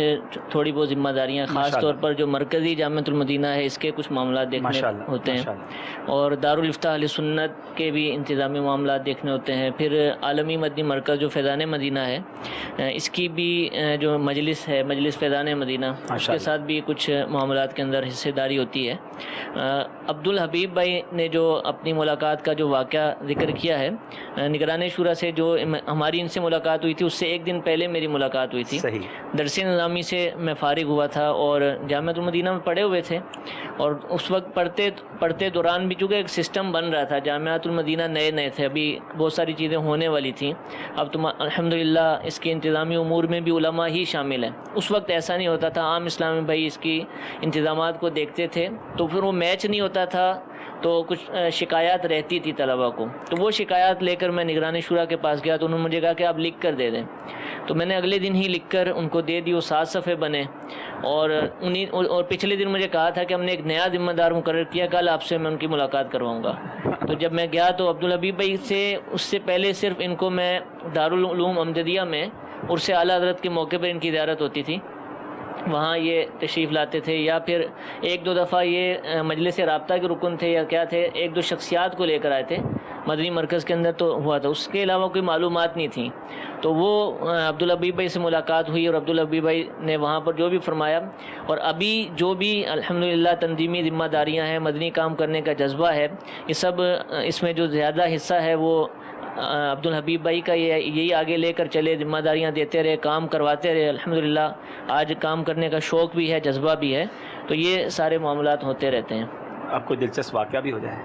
تھوڑی بہت ذمہ داریاں, خاص طور پر جو مرکزی جامعۃ المدینہ ہے اس کے کچھ معاملات دیکھنے ہوتے ہیں, اور دارالفتاء اہل سنت کے بھی انتظامی معاملات دیکھنے ہوتے ہیں. پھر عالمی مدنی مرکز جو فیضان مدینہ ہے اس کی بھی جو مجلس ہے, مجلس فیضان مدینہ, اس کے ساتھ بھی کچھ معاملات کے اندر حصے داری ہوتی ہے. عبدالحبیب بھائی نے جو اپنی ملاقات کا جو واقعہ ذکر کیا ہے, نگران شورا سے جو ہماری ان سے ملاقات ہوئی تھی اس سے ایک دن پہلے میری ملاقات ہوئی تھی. درس نظامی سے میں فارغ ہوا تھا اور جامعۃ المدینہ میں پڑھے ہوئے تھے, اور اس وقت پڑھتے دوران بھی چونکہ ایک سسٹم بن رہا تھا, جامعۃ المدینہ نئے تھے, ابھی بہت ساری چیزیں ہونے والی تھیں. اب تو الحمدللہ اس کے انتظامی امور میں بھی علماء ہی شامل ہیں. اس وقت ایسا نہیں ہوتا تھا, عام اسلامی بھائی اس کی انتظامات کو دیکھتے تھے, تو پھر وہ میچ نہیں ہوتا تھا تو کچھ شکایات رہتی تھی طلباء کو. تو وہ شکایات لے کر میں نگران شورا کے پاس گیا, تو انہوں نے مجھے کہا کہ آپ لکھ کر دے دیں. تو میں نے اگلے دن ہی لکھ کر ان کو دے دی, وہ 7 صفحے بنے. اور پچھلے دن مجھے کہا تھا کہ ہم نے ایک نیا ذمہ دار مقرر کیا, کل آپ سے میں ان کی ملاقات کرواؤں گا. تو جب میں گیا تو عبدالحبیب بھائی سے اس سے پہلے صرف ان کو میں دارالعلوم امجدیہ میں عرس اعلیٰ حضرت کے موقع پر ان کی زیارت ہوتی تھی, وہاں یہ تشریف لاتے تھے, یا پھر 1-2 دفعہ یہ مجلس رابطہ کے رکن تھے یا کیا تھے, 1-2 شخصیات کو لے کر آئے تھے مدنی مرکز کے اندر, تو ہوا تھا. اس کے علاوہ کوئی معلومات نہیں تھیں. تو وہ عبدالحبیب بھائی سے ملاقات ہوئی, اور عبدالحبیب بھائی نے وہاں پر جو بھی فرمایا, اور ابھی جو بھی الحمدللہ تنظیمی ذمہ داریاں ہیں, مدنی کام کرنے کا جذبہ ہے, یہ سب اس میں جو زیادہ حصہ ہے وہ عبدالحبیب بھائی کا یہی آگے لے کر چلے, ذمہ داریاں دیتے رہے, کام کرواتے رہے. الحمدللہ آج کام کرنے کا شوق بھی ہے, جذبہ بھی ہے. تو یہ سارے معاملات ہوتے رہتے ہیں. آپ کو دلچسپ واقعہ بھی ہو جائے.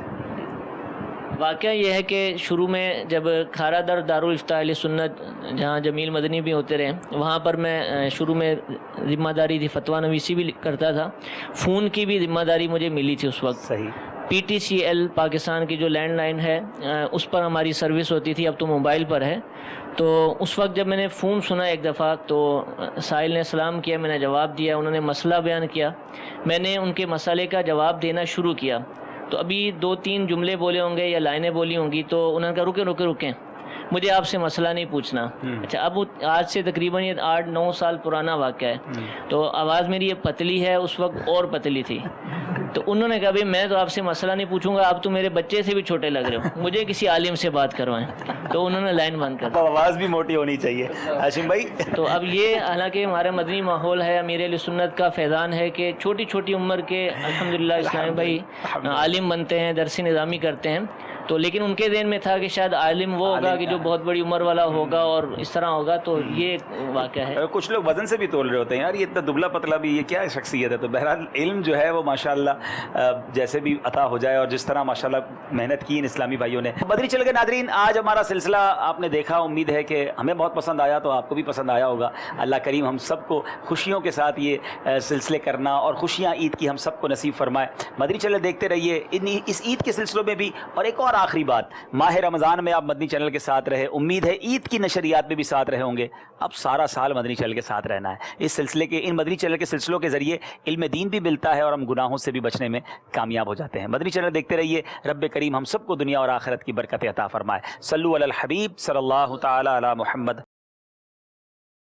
واقعہ یہ ہے کہ شروع میں جب کھارا در دارالفتاء اہل سنت جہاں جمیل مدنی بھی ہوتے رہے, وہاں پر میں شروع میں ذمہ داری تھی, فتویٰ نویسی بھی کرتا تھا, فون کی بھی ذمہ داری مجھے ملی تھی اس وقت. PTCL پاکستان کی جو لینڈ لائن ہے اس پر ہماری سروس ہوتی تھی, اب تو موبائل پر ہے. تو اس وقت جب میں نے فون سنا ایک دفعہ, تو سائل نے سلام کیا, میں نے جواب دیا, انہوں نے مسئلہ بیان کیا, میں نے ان کے مسئلے کا جواب دینا شروع کیا. تو ابھی 2-3 جملے بولے ہوں گے یا لائنیں بولی ہوں گی, تو انہوں نے کہا رکیں, مجھے آپ سے مسئلہ نہیں پوچھنا. اچھا, اب آج سے تقریباً یہ 8-9 سال پرانا واقعہ ہے. تو آواز میری یہ پتلی ہے, اس وقت اور پتلی تھی. تو انہوں نے کہا بھائی میں تو آپ سے مسئلہ نہیں پوچھوں گا, آپ تو میرے بچے سے بھی چھوٹے لگ رہے ہو, مجھے کسی عالم سے بات کروائیں. تو انہوں نے لائن بند کر دی. آواز بھی موٹی ہونی چاہیے ہاشم بھائی. تو اب یہ حالانکہ ہمارا مدنی ماحول ہے, امیر اہل سنت کا فیضان ہے کہ چھوٹی عمر کے الحمدللہ اسلامی بھائی عالم بنتے ہیں, درس نظامی کرتے ہیں. تو لیکن ان کے ذہن میں تھا کہ شاید عالم وہ ہوگا کہ جو بہت بڑی عمر والا ہوگا اور اس طرح ہوگا. تو یہ واقعہ ہے. کچھ لوگ وزن سے بھی تول رہے ہوتے ہیں, یار یہ اتنا دبلا پتلا بھی, یہ کیا شخصیت ہے. تو بہرحال علم جو ہے وہ ماشاءاللہ جیسے بھی عطا ہو جائے, اور جس طرح ماشاءاللہ محنت کی ان اسلامی بھائیوں نے. مدنی چل کے ناظرین, آج ہمارا سلسلہ آپ نے دیکھا, امید ہے کہ ہمیں بہت پسند آیا, تو آپ کو بھی پسند آیا ہوگا. اللہ کریم ہم سب کو خوشیوں کے ساتھ یہ سلسلے کرنا اور خوشیاں عید کی ہم سب کو نصیب فرمائے. مدنی چینل دیکھتے رہیے اس عید کے سلسلوں میں بھی. اور ایک اور آخری بات, ماہ رمضان میں آپ مدنی چینل کے ساتھ رہے, امید ہے عید کی نشریات میں بھی ساتھ رہے ہوں گے. اب سارا سال مدنی چینل کے ساتھ رہنا ہے. اس سلسلے کے ان مدنی چینل کے سلسلوں کے ذریعے علم دین بھی ملتا ہے, اور ہم گناہوں سے بھی بچنے میں کامیاب ہو جاتے ہیں. مدنی چینل دیکھتے رہیے. رب کریم ہم سب کو دنیا اور آخرت کی برکت عطا فرمائے. صلو علی الحبیب صلی اللہ تعالی علی محمد.